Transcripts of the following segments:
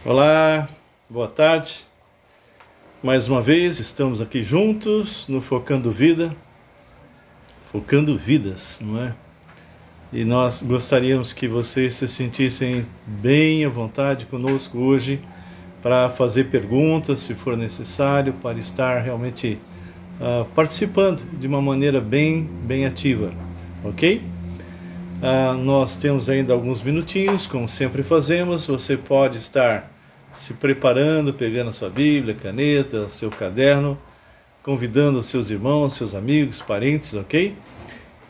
Olá, boa tarde. Mais uma vez estamos aqui juntos no Focando Vida, focando vidas, não é? E nós gostaríamos que vocês se sentissem bem à vontade conosco hoje para fazer perguntas, se for necessário, para estar realmente participando de uma maneira bem ativa, ok? Nós temos ainda alguns minutinhos, como sempre fazemos. Você pode estar se preparando, pegando a sua Bíblia, caneta, seu caderno, convidando os seus irmãos, seus amigos, parentes, ok?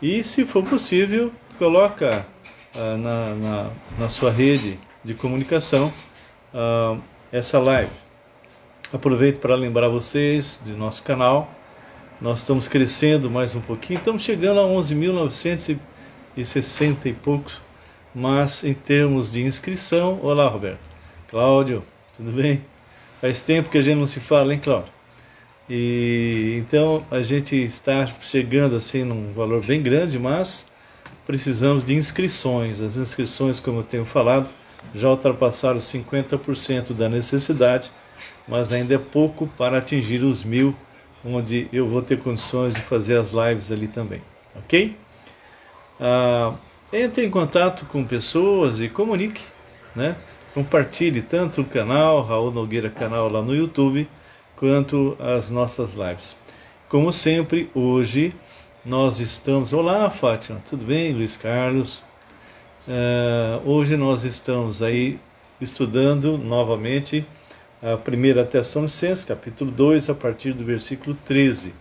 E se for possível, coloca na sua rede de comunicação essa live. Aproveito para lembrar vocês do nosso canal. Nós estamos crescendo mais um pouquinho, estamos chegando a 11.960 e poucos, mas em termos de inscrição... Olá, Roberto. Cláudio, tudo bem? Faz tempo que a gente não se fala, hein, Cláudio? E então a gente está chegando assim num valor bem grande, mas precisamos de inscrições. As inscrições, como eu tenho falado, já ultrapassaram os 50% da necessidade, mas ainda é pouco para atingir os 1.000, onde eu vou ter condições de fazer as lives ali também, ok? Entre em contato com pessoas e comunique, né? Compartilhe tanto o canal, Raul Nogueira Canal lá no YouTube, quanto as nossas lives. Como sempre, hoje nós estamos... Olá, Fátima, tudo bem? Luiz Carlos. Hoje nós estamos aí estudando novamente a 1 Tessalonicenses, capítulo 2, a partir do versículo 13.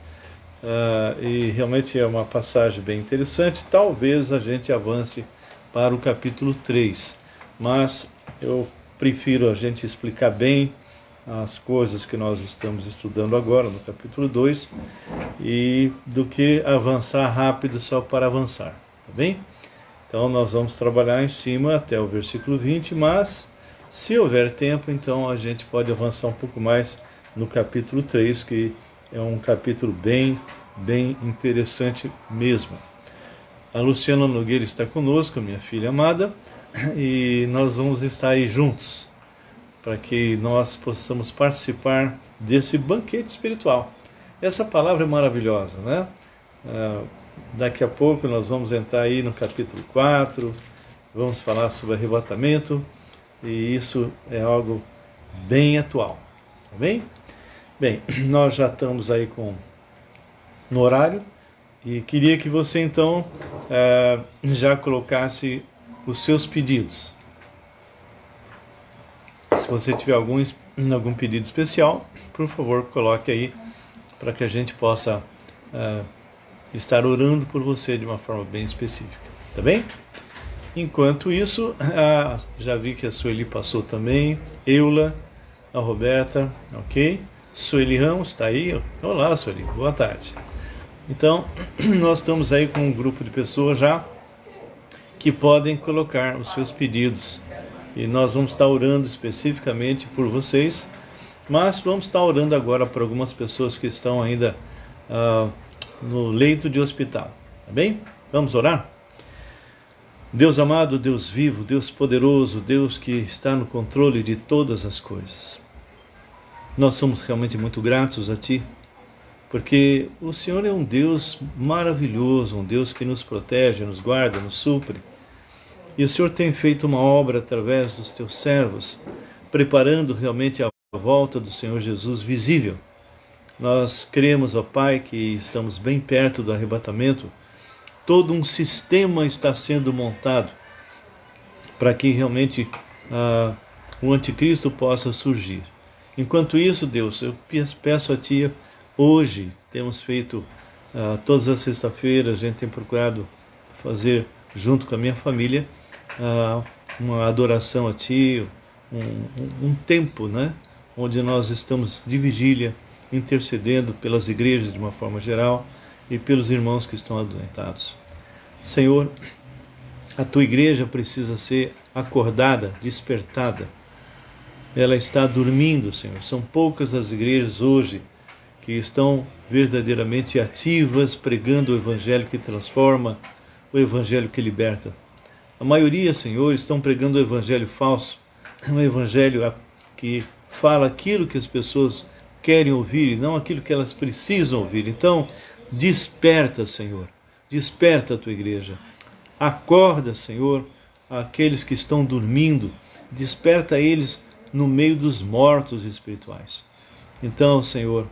E realmente é uma passagem bem interessante. Talvez a gente avance para o capítulo 3, mas eu prefiro a gente explicar bem as coisas que nós estamos estudando agora no capítulo 2 e do que avançar rápido só para avançar, tá bem? Então nós vamos trabalhar em cima até o versículo 20, mas se houver tempo, então a gente pode avançar um pouco mais no capítulo 3, que é um capítulo bem interessante mesmo. A Luciana Nogueira está conosco, minha filha amada, e nós vamos estar aí juntos para que nós possamos participar desse banquete espiritual. Essa palavra é maravilhosa, né? Daqui a pouco nós vamos entrar aí no capítulo 4, vamos falar sobre arrebatamento, e isso é algo bem atual, tá bem? Bem, nós já estamos aí no horário, e queria que você então já colocasse os seus pedidos. Se você tiver algum pedido especial, por favor, coloque aí para que a gente possa estar orando por você de uma forma bem específica, tá bem? Enquanto isso, já vi que a Sueli passou também, Eula, a Roberta, ok? Sueli Ramos está aí. Olá, Sueli, boa tarde. Então, nós estamos aí com um grupo de pessoas já que podem colocar os seus pedidos. E nós vamos estar orando especificamente por vocês, mas vamos estar orando agora por algumas pessoas que estão ainda no leito de hospital, tá bem? Vamos orar? Deus amado, Deus vivo, Deus poderoso, Deus que está no controle de todas as coisas. Nós somos realmente muito gratos a Ti, porque o Senhor é um Deus maravilhoso, um Deus que nos protege, nos guarda, nos supre. E o Senhor tem feito uma obra através dos Teus servos, preparando realmente a volta do Senhor Jesus visível. Nós cremos, ó Pai, que estamos bem perto do arrebatamento. Todo um sistema está sendo montado para que realmente o anticristo possa surgir. Enquanto isso, Deus, eu peço a Ti, hoje temos feito, todas as sextas-feiras, a gente tem procurado fazer, junto com a minha família, uma adoração a Ti, um tempo, né, onde nós estamos de vigília, intercedendo pelas igrejas de uma forma geral e pelos irmãos que estão adoentados. Senhor, a Tua igreja precisa ser acordada, despertada. Ela está dormindo, Senhor. São poucas as igrejas hoje que estão verdadeiramente ativas, pregando o Evangelho que transforma, o Evangelho que liberta. A maioria, Senhor, estão pregando o Evangelho falso, um Evangelho que fala aquilo que as pessoas querem ouvir e não aquilo que elas precisam ouvir. Então, desperta, Senhor, desperta a tua igreja. Acorda, Senhor, aqueles que estão dormindo, desperta eles no meio dos mortos espirituais. Então, Senhor,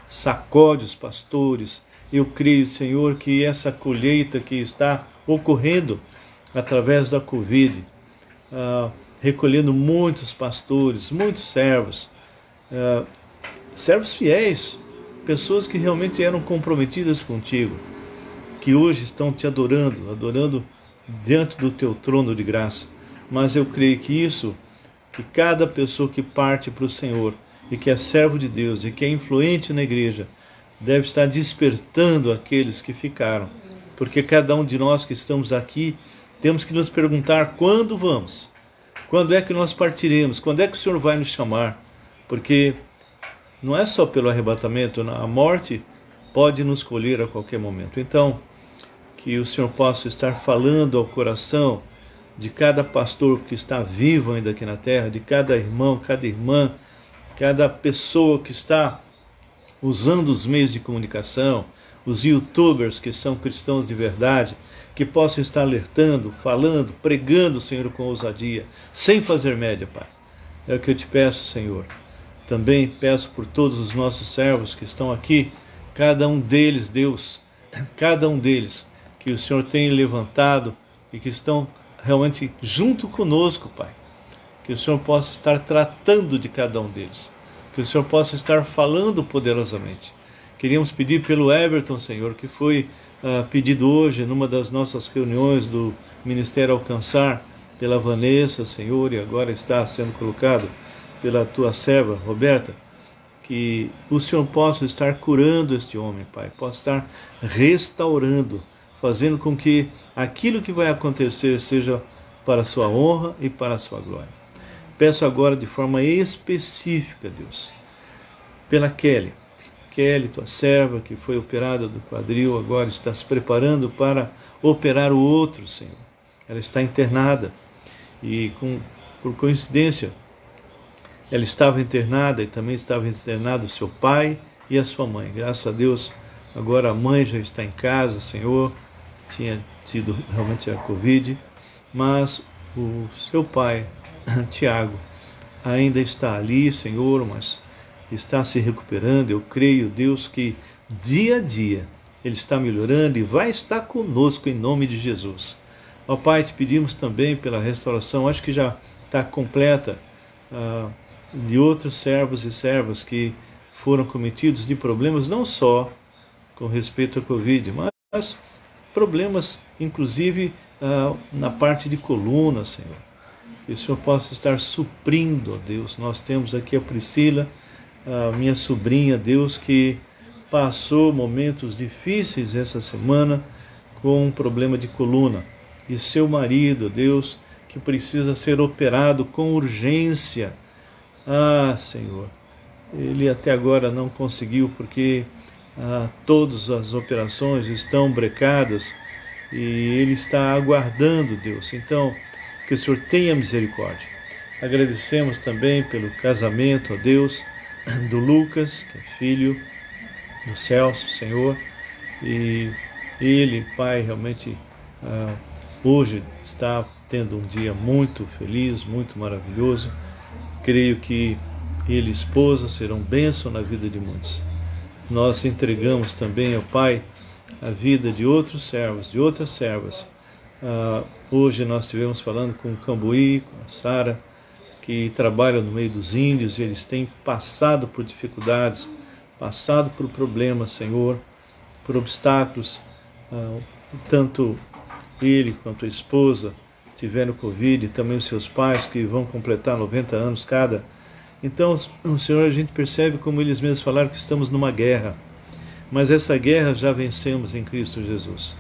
sacode os pastores. Eu creio, Senhor, que essa colheita que está ocorrendo através da Covid, recolhendo muitos pastores, muitos servos, servos fiéis, pessoas que realmente eram comprometidas contigo, que hoje estão te adorando diante do teu trono de graça. Mas eu creio que que cada pessoa que parte para o Senhor e que é servo de Deus e que é influente na igreja, deve estar despertando aqueles que ficaram. Porque cada um de nós que estamos aqui, temos que nos perguntar quando vamos, quando é que nós partiremos, quando é que o Senhor vai nos chamar. Porque não é só pelo arrebatamento, a morte pode nos colher a qualquer momento. Então, que o Senhor possa estar falando ao coração de cada pastor que está vivo ainda aqui na terra, de cada irmão, cada irmã, cada pessoa que está usando os meios de comunicação, os youtubers que são cristãos de verdade, que possam estar alertando, falando, pregando, Senhor, com ousadia, sem fazer média, Pai. É o que eu te peço, Senhor. Também peço por todos os nossos servos que estão aqui, cada um deles, Deus, cada um deles, que o Senhor tem levantado e que estão realmente junto conosco, Pai. Que o Senhor possa estar tratando de cada um deles. Que o Senhor possa estar falando poderosamente. Queríamos pedir pelo Everton, Senhor, que foi pedido hoje numa das nossas reuniões do Ministério Alcançar, pela Vanessa, Senhor, e agora está sendo colocado pela tua serva, Roberta, que o Senhor possa estar curando este homem, Pai, possa estar restaurando, fazendo com que aquilo que vai acontecer seja para a sua honra e para a sua glória. Peço agora de forma específica, Deus, pela Kelly, tua serva, que foi operada do quadril, agora está se preparando para operar o outro, Senhor. Ela está internada e, por coincidência, ela estava internada e também estava internado o seu pai e a sua mãe. Graças a Deus, agora a mãe já está em casa, Senhor. Tinha tido realmente a Covid, mas o seu pai, Tiago, ainda está ali, Senhor, mas está se recuperando. Eu creio, Deus, que dia a dia ele está melhorando e vai estar conosco em nome de Jesus. Ó Pai, te pedimos também pela restauração, acho que já está completa, de outros servos e servas que foram cometidos de problemas, não só com respeito à Covid, mas problemas, inclusive, na parte de coluna, Senhor. Que o Senhor possa estar suprindo, ó Deus. Nós temos aqui a Priscila, a minha sobrinha, Deus, que passou momentos difíceis essa semana com um problema de coluna. E seu marido, Deus, que precisa ser operado com urgência. Senhor, ele até agora não conseguiu porque todas as operações estão brecadas e ele está aguardando, Deus. Então, que o Senhor tenha misericórdia. Agradecemos também pelo casamento, ó Deus, do Lucas, que é filho do Celso, Senhor, e ele, Pai, realmente hoje está tendo um dia muito feliz, muito maravilhoso. Creio que ele e esposa serão bênção na vida de muitos. Nós entregamos também ao Pai a vida de outros servos, de outras servas. Hoje nós estivemos falando com o Cambuí, com a Sara, que trabalham no meio dos índios, e eles têm passado por dificuldades, passado por problemas, Senhor, por obstáculos. Tanto ele quanto a esposa tiveram Covid, e também os seus pais, que vão completar 90 anos cada. Então, Senhor, a gente percebe como eles mesmos falaram que estamos numa guerra. Mas essa guerra já vencemos em Cristo Jesus.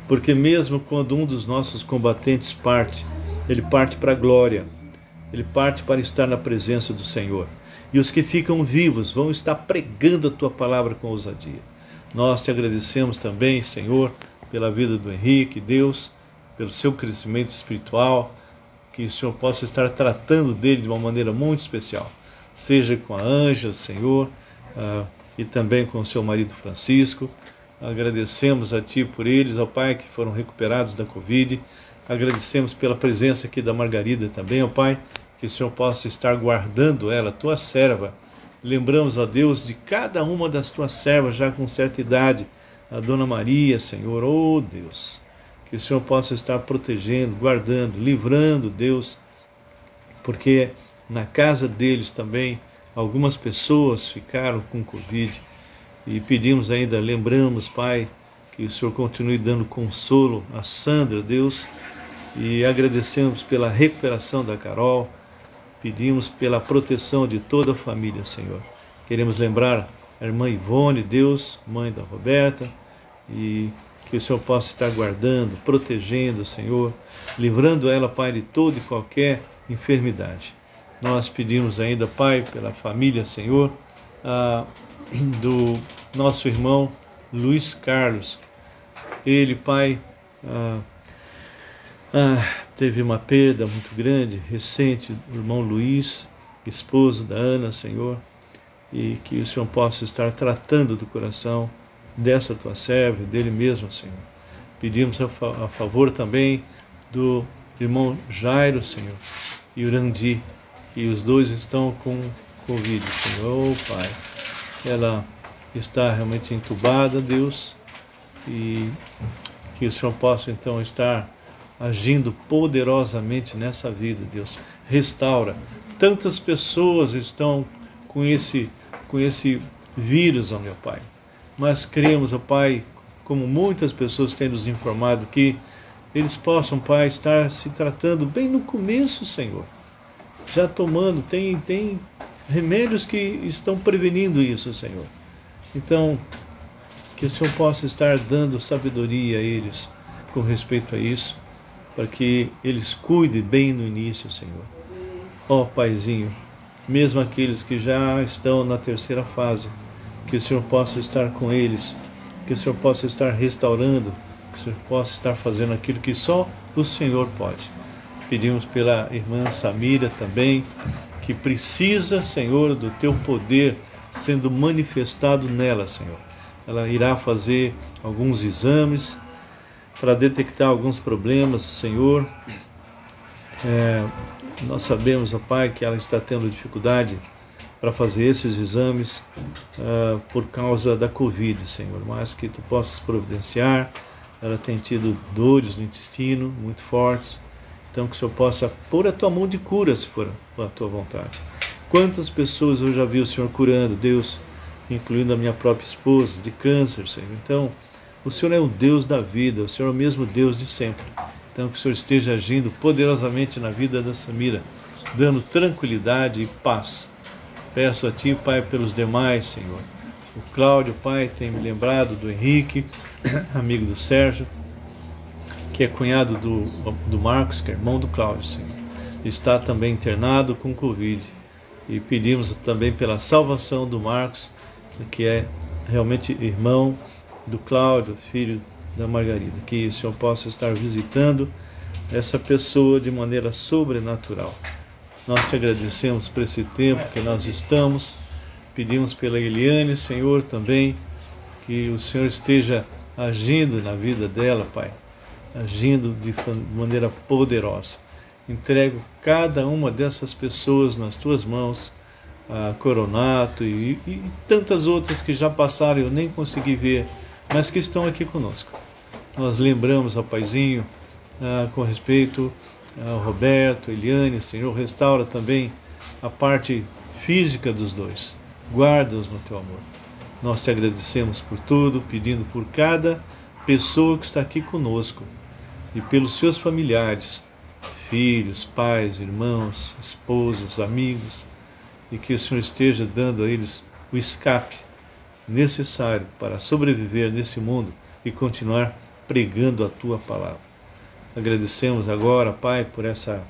Porque mesmo quando um dos nossos combatentes parte, ele parte para a glória. Ele parte para estar na presença do Senhor. E os que ficam vivos vão estar pregando a Tua palavra com ousadia. Nós te agradecemos também, Senhor, pela vida do Henrique, Deus, pelo seu crescimento espiritual, que o Senhor possa estar tratando dele de uma maneira muito especial, seja com a Ângela, Senhor, e também com o seu marido Francisco. Agradecemos a Ti por eles, ó Pai, que foram recuperados da Covid. Agradecemos pela presença aqui da Margarida também, ó Pai, que o Senhor possa estar guardando ela, Tua serva. Lembramos, ó Deus, de cada uma das Tuas servas já com certa idade, a Dona Maria, Senhor, ó Deus, que o Senhor possa estar protegendo, guardando, livrando, Deus, porque na casa deles também algumas pessoas ficaram com Covid. E pedimos ainda, lembramos, Pai, que o Senhor continue dando consolo a Sandra, Deus, e agradecemos pela recuperação da Carol, pedimos pela proteção de toda a família, Senhor. Queremos lembrar a irmã Ivone, Deus, mãe da Roberta, e que o Senhor possa estar guardando, protegendo, Senhor, livrando ela, Pai, de toda e qualquer enfermidade. Nós pedimos ainda, Pai, pela família, Senhor, do nosso irmão Luiz Carlos. Ele, Pai, teve uma perda muito grande, recente, o irmão Luiz, esposo da Ana, Senhor, e que o Senhor possa estar tratando do coração dessa Tua serva, dele mesmo, Senhor. Pedimos a favor também do irmão Jairo, Senhor, e Urandi, e os dois estão com Covid, Senhor, Pai. Ela está realmente entubada, Deus, e que o Senhor possa então estar agindo poderosamente nessa vida, Deus. Restaura. Tantas pessoas estão com esse vírus, ó meu Pai, mas cremos, ó Pai, como muitas pessoas têm nos informado, que eles possam, Pai, estar se tratando bem no começo, Senhor, já tomando, tem remédios que estão prevenindo isso, Senhor. Então, que o Senhor possa estar dando sabedoria a eles com respeito a isso, para que eles cuidem bem no início, Senhor. Ó Paizinho, mesmo aqueles que já estão na terceira fase, que o Senhor possa estar com eles, que o Senhor possa estar restaurando, que o Senhor possa estar fazendo aquilo que só o Senhor pode. Pedimos pela irmã Samira também, que precisa, Senhor, do Teu poder sendo manifestado nela, Senhor. Ela irá fazer alguns exames para detectar alguns problemas, Senhor. Nós sabemos, ó Pai, que ela está tendo dificuldade para fazer esses exames por causa da Covid, Senhor, mas que Tu possas providenciar. Ela tem tido dores no intestino muito fortes, então que o Senhor possa pôr a Tua mão de cura, se for a Tua vontade. Quantas pessoas eu já vi o Senhor curando, Deus, incluindo a minha própria esposa, de câncer, Senhor. Então, o Senhor é o Deus da vida, o Senhor é o mesmo Deus de sempre. Então, que o Senhor esteja agindo poderosamente na vida da Samira, dando tranquilidade e paz. Peço a Ti, Pai, pelos demais, Senhor. O Cláudio, Pai, tem me lembrado do Henrique, amigo do Sérgio, que é cunhado do Marcos, que é irmão do Cláudio, Senhor. Está também internado com Covid. E pedimos também pela salvação do Marcos, que é realmente irmão do Cláudio, filho da Margarida. Que o Senhor possa estar visitando essa pessoa de maneira sobrenatural. Nós Te agradecemos por esse tempo que nós estamos. Pedimos pela Eliane, Senhor, também, que o Senhor esteja agindo na vida dela, Pai, agindo de maneira poderosa. Entrego cada uma dessas pessoas nas Tuas mãos, a Coronato e tantas outras que já passaram e eu nem consegui ver, mas que estão aqui conosco. Nós lembramos, ó Paizinho, com respeito ao Roberto, a Eliane, Senhor, restaura também a parte física dos dois. Guarda-os no Teu amor. Nós Te agradecemos por tudo, pedindo por cada pessoa que está aqui conosco e pelos seus familiares, filhos, pais, irmãos, esposas, amigos, e que o Senhor esteja dando a eles o escape necessário para sobreviver nesse mundo e continuar pregando a Tua palavra. Agradecemos agora, Pai, por essa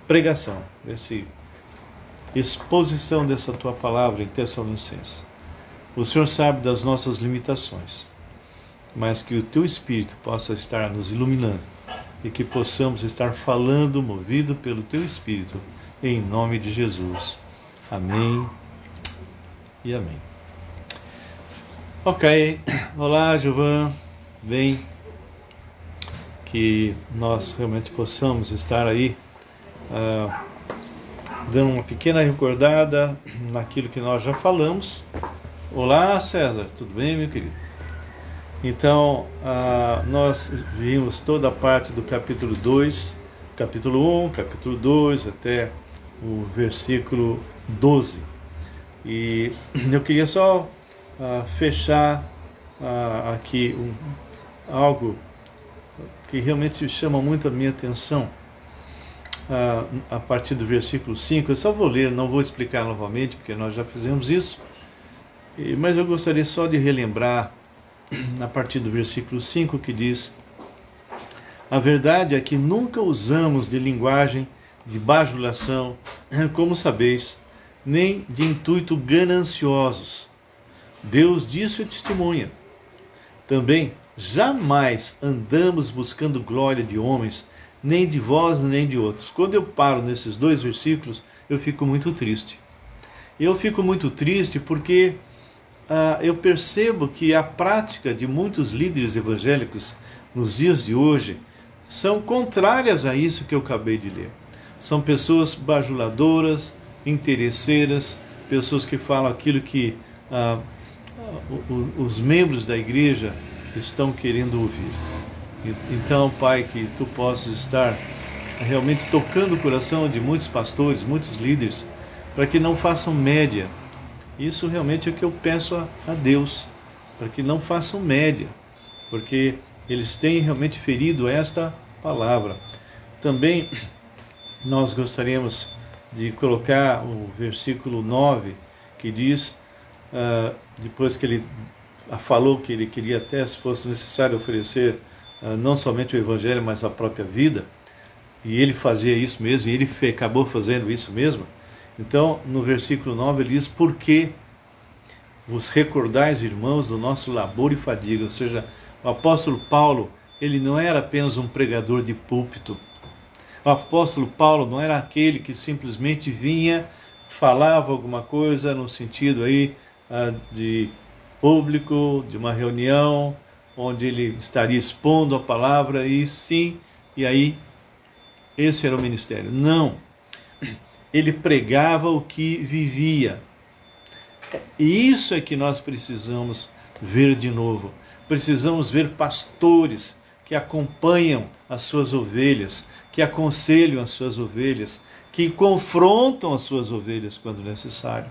pregação, essa exposição dessa Tua palavra em Tessalonicenses. O Senhor sabe das nossas limitações, mas que o Teu Espírito possa estar nos iluminando e que possamos estar falando, movido pelo Teu Espírito, em nome de Jesus. Amém e amém. Ok, olá Gilvan, bem, que nós realmente possamos estar aí dando uma pequena recordada naquilo que nós já falamos. Olá César, tudo bem, meu querido? Então, nós vimos toda a parte do capítulo 2, capítulo 1, capítulo 2, até o versículo 12. E eu queria só fechar aqui algo que realmente chama muito a minha atenção. A partir do versículo 5, eu só vou ler, não vou explicar novamente, porque nós já fizemos isso, mas eu gostaria só de relembrar a partir do versículo 5, que diz: a verdade é que nunca usamos de linguagem de bajulação, como sabeis, nem de intuito gananciosos. Deus disso é testemunha. Também jamais andamos buscando glória de homens, nem de vós, nem de outros. Quando eu paro nesses dois versículos, eu fico muito triste. Eu fico muito triste porque eu percebo que a prática de muitos líderes evangélicos nos dias de hoje são contrárias a isso que eu acabei de ler. São pessoas bajuladoras, interesseiras, pessoas que falam aquilo que os membros da igreja estão querendo ouvir. Então, Pai, que Tu possas estar realmente tocando o coração de muitos pastores, muitos líderes, para que não façam média. Isso realmente é o que eu peço a Deus, para que não façam média, porque eles têm realmente ferido esta palavra. Também nós gostaríamos de colocar o versículo 9, que diz, depois que ele falou que ele queria até, se fosse necessário, oferecer não somente o Evangelho, mas a própria vida, e ele fazia isso mesmo, e ele acabou fazendo isso mesmo. Então, no versículo 9 ele diz: porque vos recordais, irmãos, do nosso labor e fadiga. Ou seja, o apóstolo Paulo, ele não era apenas um pregador de púlpito. O apóstolo Paulo não era aquele que simplesmente vinha, falava alguma coisa no sentido aí de público, de uma reunião, onde ele estaria expondo a palavra, e sim, e aí esse era o ministério. Não. Ele pregava o que vivia. E isso é que nós precisamos ver de novo. Precisamos ver pastores que acompanham as suas ovelhas, que aconselham as suas ovelhas, que confrontam as suas ovelhas quando necessário,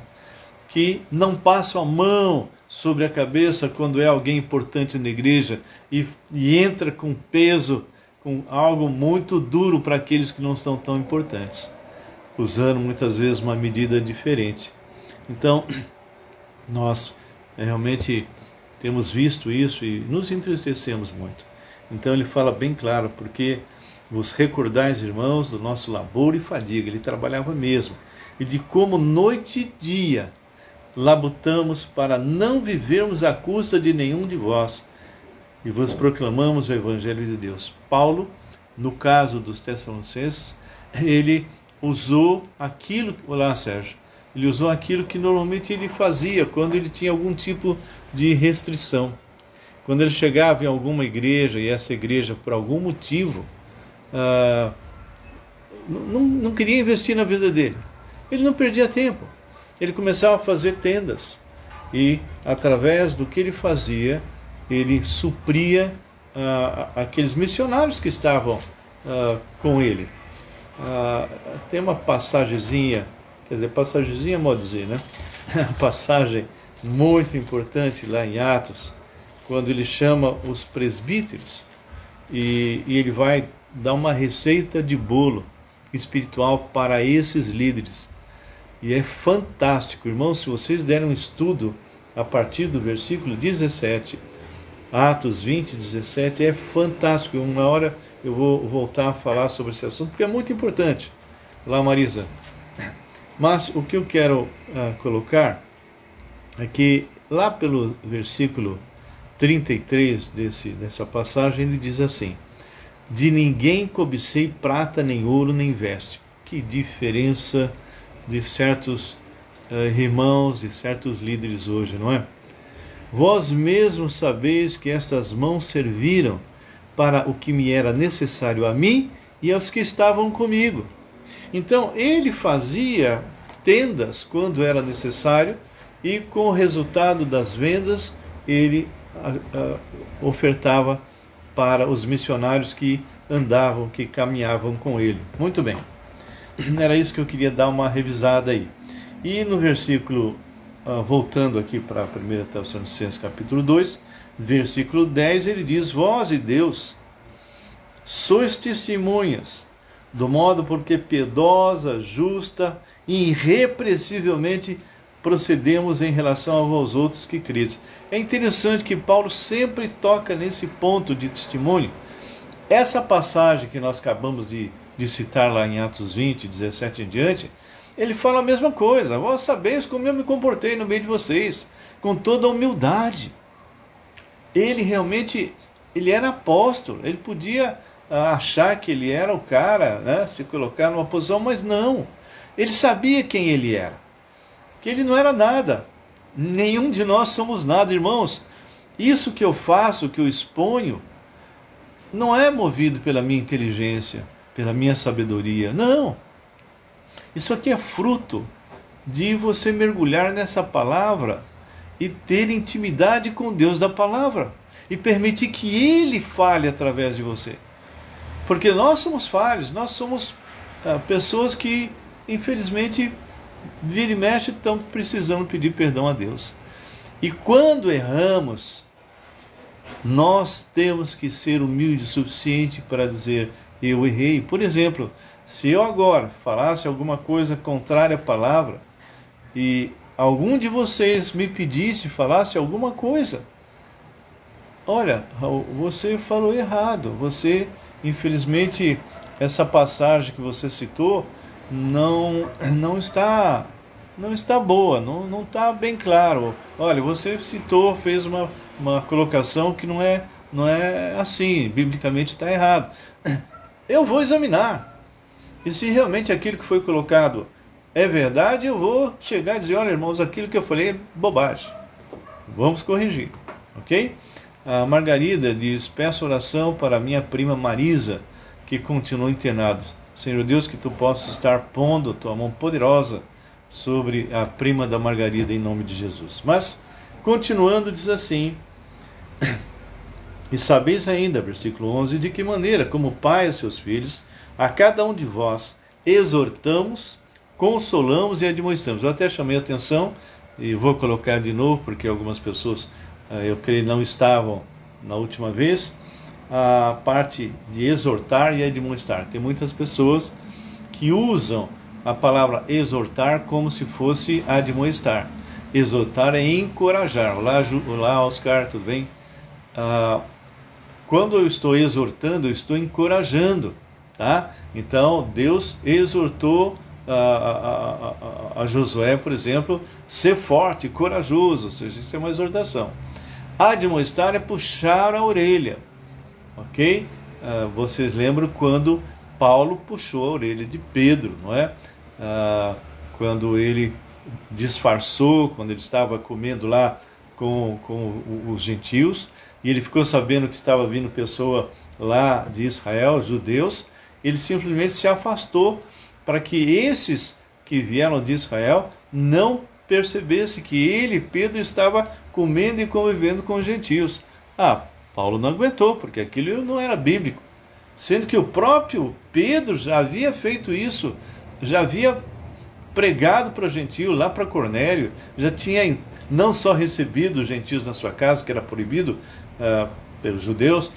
que não passam a mão sobre a cabeça quando é alguém importante na igreja e entra com peso, com algo muito duro para aqueles que não são tão importantes, usando muitas vezes uma medida diferente. Então, nós realmente temos visto isso e nos entristecemos muito. Então ele fala bem claro: porque vos recordais, irmãos, do nosso labor e fadiga. Ele trabalhava mesmo. E de como noite e dia labutamos para não vivermos à custa de nenhum de vós, e vos proclamamos o Evangelho de Deus. Paulo, no caso dos Tessalonicenses, ele usou aquilo... Olá, Sérgio. Ele usou aquilo que normalmente ele fazia quando ele tinha algum tipo de restrição. Quando ele chegava em alguma igreja, e essa igreja, por algum motivo, não queria investir na vida dele, ele não perdia tempo. Ele começava a fazer tendas. E, através do que ele fazia, ele supria aqueles missionários que estavam com ele. Tem uma passagenzinha, quer dizer, passagenzinha é modo dizer, né? Passagem muito importante lá em Atos, quando ele chama os presbíteros e ele vai dar uma receita de bolo espiritual para esses líderes. E é fantástico, irmãos, se vocês derem um estudo a partir do versículo 17, Atos 20, 17, é fantástico. Uma hora eu vou voltar a falar sobre esse assunto, porque é muito importante. Lá, Marisa. Mas o que eu quero colocar é que lá pelo versículo 33 dessa passagem, ele diz assim: De ninguém cobicei prata, nem ouro, nem veste. Que diferença de certos irmãos, de certos líderes hoje, não é? Vós mesmos sabeis que estas mãos serviram para o que me era necessário a mim e aos que estavam comigo. Então, ele fazia tendas quando era necessário e, com o resultado das vendas, ele ofertava para os missionários que andavam, que caminhavam com ele. Muito bem. Era isso que eu queria dar uma revisada aí. E no versículo, voltando aqui para 1 Tessalonicenses capítulo 2, versículo 10, ele diz: vós e Deus sois testemunhas, do modo porque piedosa, justa e irrepreensivelmente procedemos em relação a vós outros que credes. É interessante que Paulo sempre toca nesse ponto de testemunho. Essa passagem que nós acabamos de citar lá em Atos 20, 17 em diante, ele fala a mesma coisa. Vós sabeis como eu me comportei no meio de vocês, com toda a humildade. Ele realmente, ele era apóstolo, ele podia achar que ele era o cara, né, se colocar numa posição, mas não. Ele sabia quem ele era, que ele não era nada. Nenhum de nós somos nada, irmãos. Isso que eu faço, que eu exponho, não é movido pela minha inteligência, pela minha sabedoria, não. Isso aqui é fruto de você mergulhar nessa palavra e ter intimidade com Deus da palavra e permitir que Ele fale através de você. Porque nós somos falhos, nós somos pessoas que, infelizmente, vira e mexe, estão precisando pedir perdão a Deus. E quando erramos, nós temos que ser humildes o suficiente para dizer: eu errei. Por exemplo, se eu agora falasse alguma coisa contrária à palavra e algum de vocês me pedisse, falasse alguma coisa, olha, você falou errado, você, infelizmente, essa passagem que você citou não está boa, não está bem claro. Olha, você citou, fez uma colocação que não é assim, biblicamente está errado. Eu vou examinar. E se realmente aquilo que foi colocado é verdade, eu vou chegar e dizer: olha, irmãos, aquilo que eu falei é bobagem. Vamos corrigir, ok? A Margarida diz: peço oração para minha prima Marisa, que continua internada. Senhor Deus, que tu possas estar pondo tua mão poderosa sobre a prima da Margarida, em nome de Jesus. Mas, continuando, diz assim: e sabeis ainda, versículo 11, de que maneira, como pai a seus filhos, a cada um de vós exortamos, consolamos e admoestamos. Eu até chamei a atenção, e vou colocar de novo, porque algumas pessoas, eu creio, não estavam na última vez, a parte de exortar e admoestar. Tem muitas pessoas que usam a palavra exortar como se fosse admoestar. Exortar é encorajar. Olá, Oscar, tudo bem? Quando eu estou exortando, eu estou encorajando, tá? Então, Deus exortou a Josué, por exemplo, ser forte, corajoso, ou seja, isso é uma exortação. Admoestar é puxar a orelha, ok? Vocês lembram quando Paulo puxou a orelha de Pedro, não é? Quando ele disfarçou, quando ele estava comendo lá com os gentios, e ele ficou sabendo que estava vindo pessoa lá de Israel, judeus, ele simplesmente se afastou para que esses que vieram de Israel não percebessem que ele, Pedro, estava comendo e convivendo com os gentios. Paulo não aguentou, porque aquilo não era bíblico. Sendo que o próprio Pedro já havia feito isso, já havia pregado para o gentio, lá para Cornélio, já tinha não só recebido os gentios na sua casa, que era proibido pelos judeus,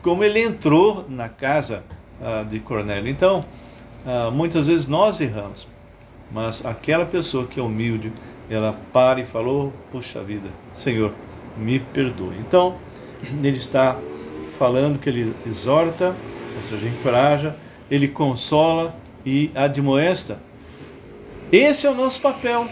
como ele entrou na casa de Cornélio. Então, muitas vezes nós erramos, mas aquela pessoa que é humilde, ela para e falou: puxa vida, Senhor, me perdoe. Então, ele está falando que ele exorta, ou seja, encoraja, ele consola e admoesta. Esse é o nosso papel,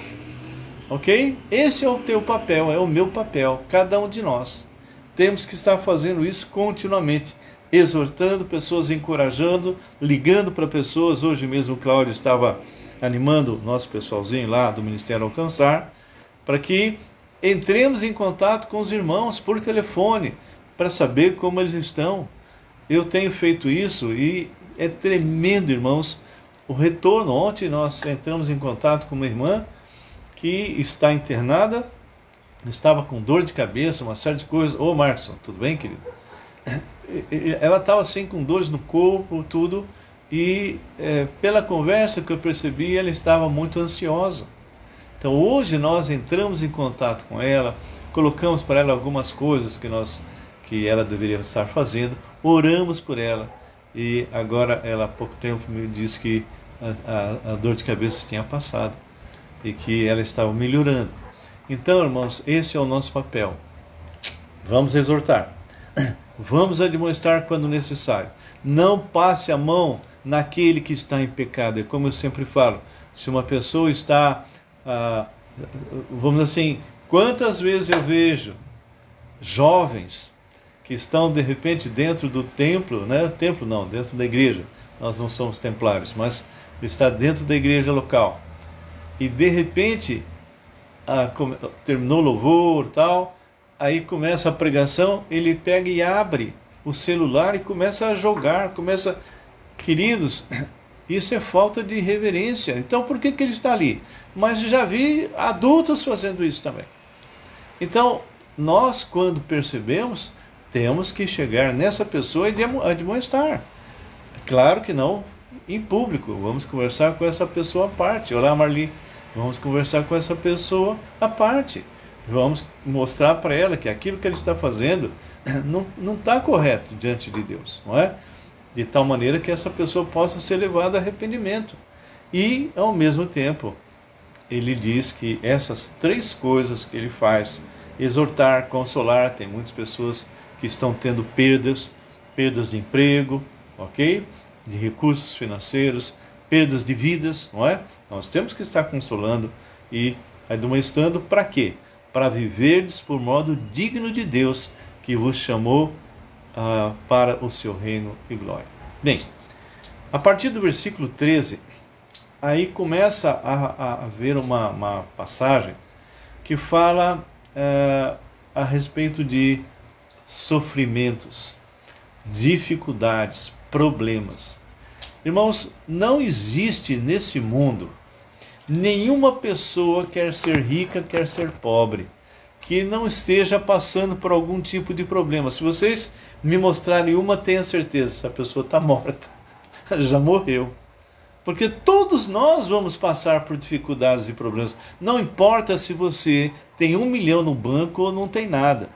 ok? Esse é o teu papel, é o meu papel, cada um de nós. Temos que estar fazendo isso continuamente, exortando pessoas, encorajando, ligando para pessoas. Hoje mesmo o Cláudio estava animando o nosso pessoalzinho lá do Ministério Alcançar, para que entremos em contato com os irmãos por telefone, para saber como eles estão. Eu tenho feito isso e é tremendo, irmãos, o retorno. Ontem nós entramos em contato com uma irmã que está internada, estava com dor de cabeça, uma série de coisas. Ô Marcos, tudo bem, querido? Ela estava assim com dores no corpo, tudo, e pela conversa que eu percebi, ela estava muito ansiosa. Então hoje nós entramos em contato com ela, colocamos para ela algumas coisas que ela deveria estar fazendo, oramos por ela, e agora ela há pouco tempo me disse que a dor de cabeça tinha passado e que ela estava melhorando. Então, irmãos, esse é o nosso papel. Vamos exortar, vamos admoestar quando necessário. Não passe a mão naquele que está em pecado. É como eu sempre falo, se uma pessoa está, vamos dizer assim, quantas vezes eu vejo jovens que estão de repente dentro do templo, né? Templo não, dentro da igreja. Nós não somos templários, mas está dentro da igreja local. E de repente, terminou o louvor e tal, aí começa a pregação, ele pega e abre o celular e começa a jogar, Queridos, isso é falta de reverência. Então por que ele está ali? Mas já vi adultos fazendo isso também. Então, nós quando percebemos, temos que chegar nessa pessoa e admoestar. Claro que não em público, vamos conversar com essa pessoa à parte. Olá, Marli, vamos conversar com essa pessoa à parte. Vamos mostrar para ela que aquilo que ele está fazendo não está correto diante de Deus, não é? De tal maneira que essa pessoa possa ser levada a arrependimento. E, ao mesmo tempo, ele diz que essas três coisas que ele faz, exortar, consolar, tem muitas pessoas que estão tendo perdas de emprego, ok? De recursos financeiros, perdas de vidas, não é? Nós temos que estar consolando e admoestando para quê? Para viverdes por modo digno de Deus, que vos chamou para o seu reino e glória. Bem, a partir do versículo 13, aí começa a haver uma passagem que fala a respeito de sofrimentos, dificuldades, problemas. Irmãos, não existe nesse mundo nenhuma pessoa, quer ser rica, quer ser pobre, que não esteja passando por algum tipo de problema. Se vocês me mostrarem uma, tenha certeza, essa pessoa está morta, já morreu. Porque todos nós vamos passar por dificuldades e problemas. Não importa se você tem 1 milhão no banco ou não tem nada.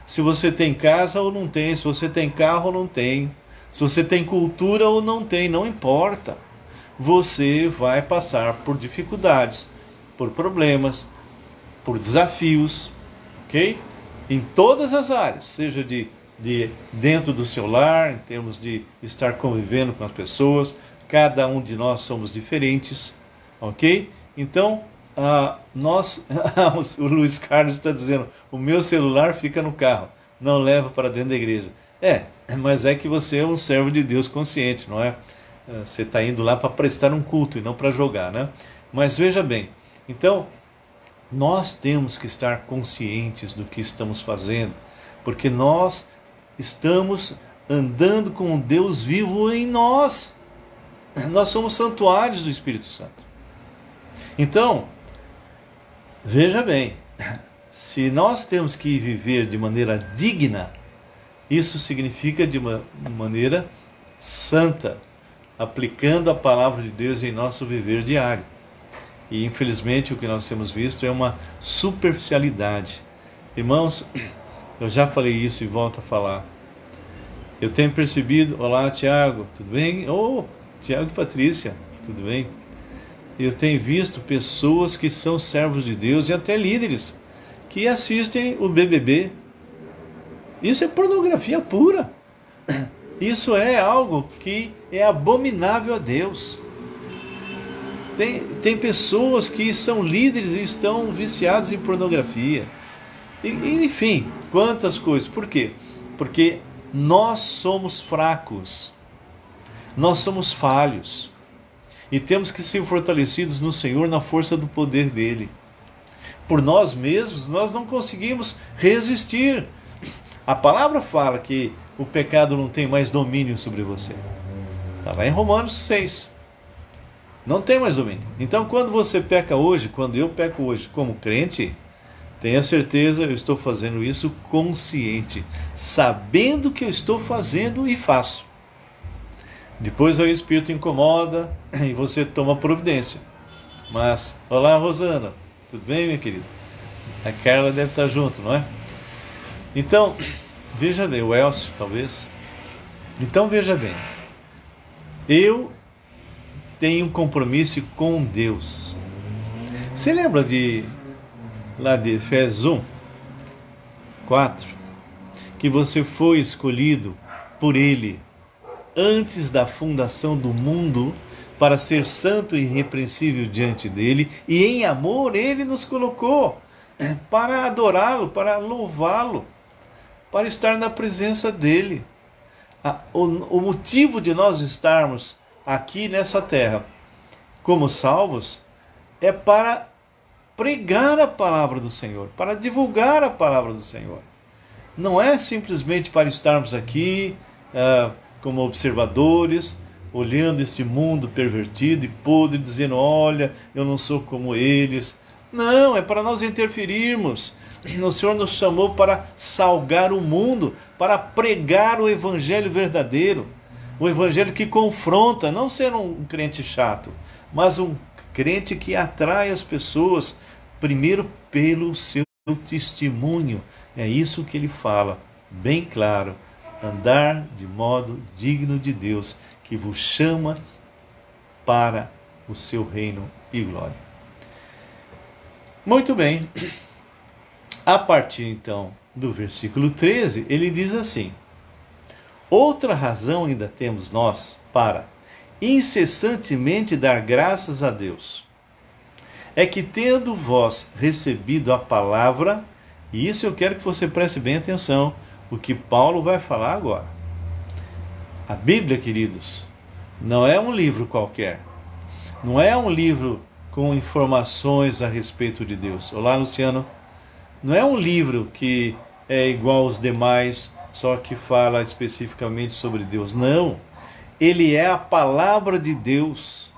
Se você tem casa ou não tem, se você tem carro ou não tem, se você tem cultura ou não tem, não importa. Você vai passar por dificuldades, por problemas, por desafios, ok? Em todas as áreas, seja de dentro do seu lar, em termos de estar convivendo com as pessoas. Cada um de nós somos diferentes, ok? Então, o Luiz Carlos está dizendo, o meu celular fica no carro, não leva para dentro da igreja. Mas é que você é um servo de Deus consciente, não é? Você está indo lá para prestar um culto e não para jogar, né? Mas veja bem, então, nós temos que estar conscientes do que estamos fazendo, porque nós estamos andando com o Deus vivo em nós. Nós somos santuários do Espírito Santo. Então, veja bem, se nós temos que viver de maneira digna, isso significa de uma maneira santa, aplicando a palavra de Deus em nosso viver diário. E infelizmente o que nós temos visto é uma superficialidade. Irmãos, eu já falei isso e volto a falar. Eu tenho percebido, olá Tiago, tudo bem? Tiago e Patrícia, tudo bem? Eu tenho visto pessoas que são servos de Deus e até líderes que assistem o BBB. Isso é pornografia pura. Isso é algo que é abominável a Deus. Tem pessoas que são líderes e estão viciados em pornografia. Enfim, quantas coisas. Por quê? Porque Nós somos fracos, nós somos falhos e temos que ser fortalecidos no Senhor na força do poder dele. Por nós mesmos, nós não conseguimos resistir. A palavra fala que o pecado não tem mais domínio sobre você. Está lá em Romanos 6. Não tem mais domínio. Então, quando você peca hoje, quando eu peco hoje como crente, tenha certeza, eu estou fazendo isso consciente, sabendo que eu estou fazendo e faço. Depois o Espírito incomoda e você toma providência. Mas, olá Rosana, tudo bem, minha querida? A Carla deve estar junto, não é? Então, veja bem, o Elcio talvez. Então veja bem, eu tenho um compromisso com Deus. Você lembra lá de Efésios 1, 4, que você foi escolhido por Ele antes da fundação do mundo para ser santo e irrepreensível diante dele, e em amor Ele nos colocou para adorá-lo, para louvá-lo, para estar na presença dele. O motivo de nós estarmos aqui nessa terra como salvos é para pregar a palavra do Senhor, para divulgar a palavra do Senhor. Não é simplesmente para estarmos aqui como observadores, olhando este mundo pervertido e podre, dizendo, olha, eu não sou como eles. Não, é para nós interferirmos. O Senhor nos chamou para salgar o mundo, para pregar o evangelho verdadeiro, o evangelho que confronta, não ser um crente chato, mas um crente que atrai as pessoas, primeiro pelo seu testemunho. É isso que ele fala, bem claro, andar de modo digno de Deus, que vos chama para o seu reino e glória. Muito bem. A partir então do versículo 13, ele diz assim: outra razão ainda temos nós para incessantemente dar graças a Deus, é que tendo vós recebido a palavra, e isso eu quero que você preste bem atenção, o que Paulo vai falar agora. A Bíblia, queridos, não é um livro qualquer, não é um livro com informações a respeito de Deus. Olá, Luciano. Não é um livro que é igual aos demais, só que fala especificamente sobre Deus. Não. Ele é a palavra de Deus.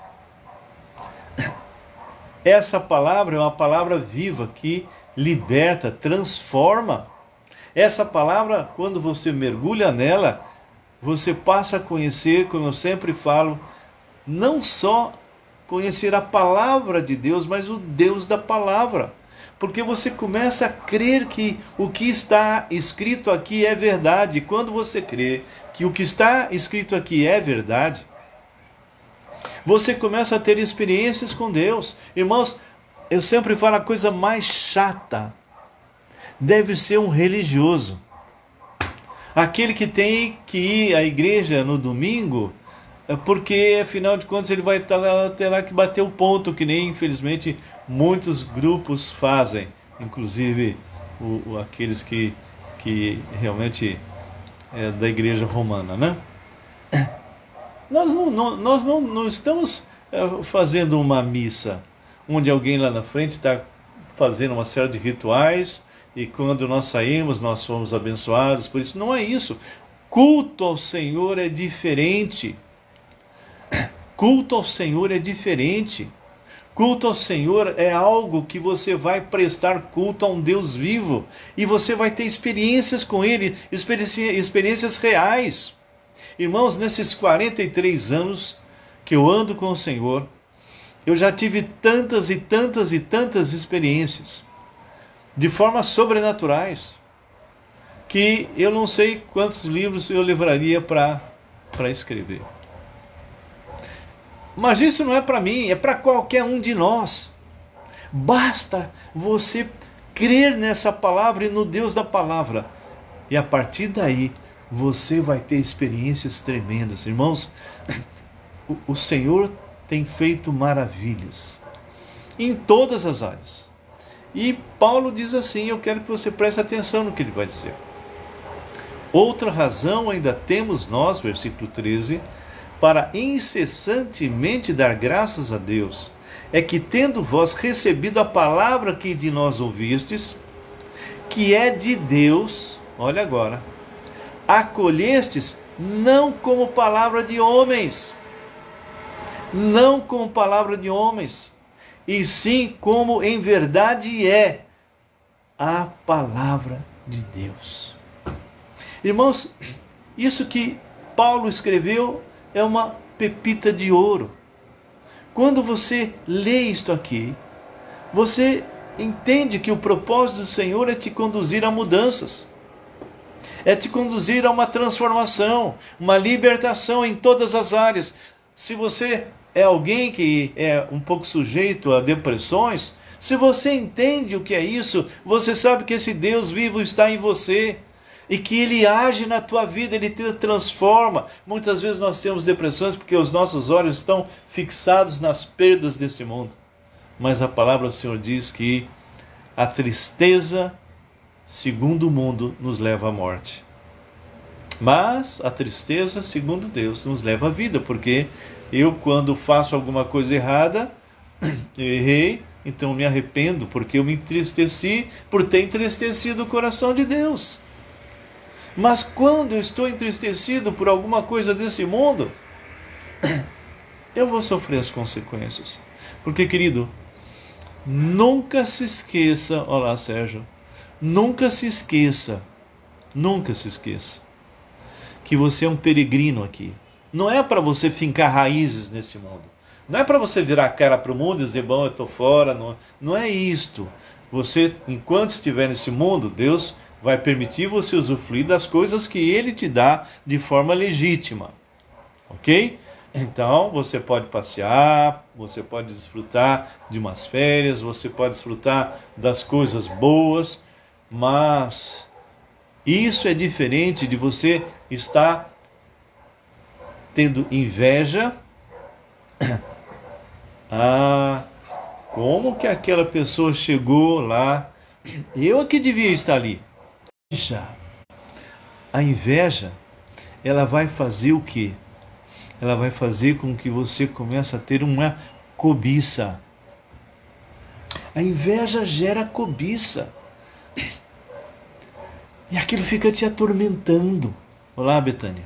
Essa palavra é uma palavra viva que liberta, transforma. Essa palavra, quando você mergulha nela, você passa a conhecer, como eu sempre falo, não só conhecer a palavra de Deus, mas o Deus da palavra. Porque você começa a crer que o que está escrito aqui é verdade. Quando você crê que o que está escrito aqui é verdade, você começa a ter experiências com Deus. Irmãos, eu sempre falo, a coisa mais chata deve ser um religioso. Aquele que tem que ir à igreja no domingo, porque afinal de contas ele vai ter lá que bater o ponto, que nem infelizmente muitos grupos fazem, inclusive aqueles que realmente é da igreja romana, né? Nós não estamos fazendo uma missa onde alguém lá na frente está fazendo uma série de rituais e quando nós saímos nós fomos abençoados por isso. Não é isso. Culto ao Senhor é diferente. Culto ao Senhor é diferente. Culto ao Senhor é algo que você vai prestar culto a um Deus vivo e você vai ter experiências com Ele, experiências reais. Irmãos, nesses 43 anos que eu ando com o Senhor, eu já tive tantas e tantas e tantas experiências, de formas sobrenaturais, que eu não sei quantos livros eu levaria para escrever. Mas isso não é para mim, é para qualquer um de nós. Basta você crer nessa palavra e no Deus da palavra. E a partir daí, você vai ter experiências tremendas. Irmãos, o Senhor tem feito maravilhas em todas as áreas. E Paulo diz assim, eu quero que você preste atenção no que ele vai dizer. Outra razão ainda temos nós, versículo 13, para incessantemente dar graças a Deus, é que tendo vós recebido a palavra que de nós ouvistes, que é de Deus, olha agora, acolhestes não como palavra de homens, não como palavra de homens, e sim como em verdade é a palavra de Deus. Irmãos, isso que Paulo escreveu é uma pepita de ouro. Quando você lê isto aqui, você entende que o propósito do Senhor é te conduzir a mudanças, é te conduzir a uma transformação, uma libertação em todas as áreas. Se você é alguém que é um pouco sujeito a depressões, se você entende o que é isso, você sabe que esse Deus vivo está em você e que Ele age na tua vida, Ele te transforma. Muitas vezes nós temos depressões porque os nossos olhos estão fixados nas perdas desse mundo. Mas a palavra do Senhor diz que a tristeza, segundo o mundo, nos leva à morte. Mas a tristeza, segundo Deus, nos leva à vida, porque eu, quando faço alguma coisa errada, eu errei, então me arrependo, porque eu me entristeci por ter entristecido o coração de Deus. Mas quando eu estou entristecido por alguma coisa desse mundo, eu vou sofrer as consequências. Porque, querido, nunca se esqueça, olá Sérgio, nunca se esqueça que você é um peregrino aqui. Não é para você fincar raízes nesse mundo. Não é para você virar a cara para o mundo e dizer, bom, eu estou fora. Não é isto. Você, enquanto estiver nesse mundo, Deus vai permitir você usufruir das coisas que Ele te dá de forma legítima. Ok? Então, você pode passear, você pode desfrutar de umas férias, você pode desfrutar das coisas boas, mas isso é diferente de você estar tendo inveja. Como que aquela pessoa chegou lá? Eu é que devia estar ali. A inveja, ela vai fazer o quê? Ela vai fazer com que você comece a ter uma cobiça. A inveja gera cobiça. E aquilo fica te atormentando. Olá, Betânia.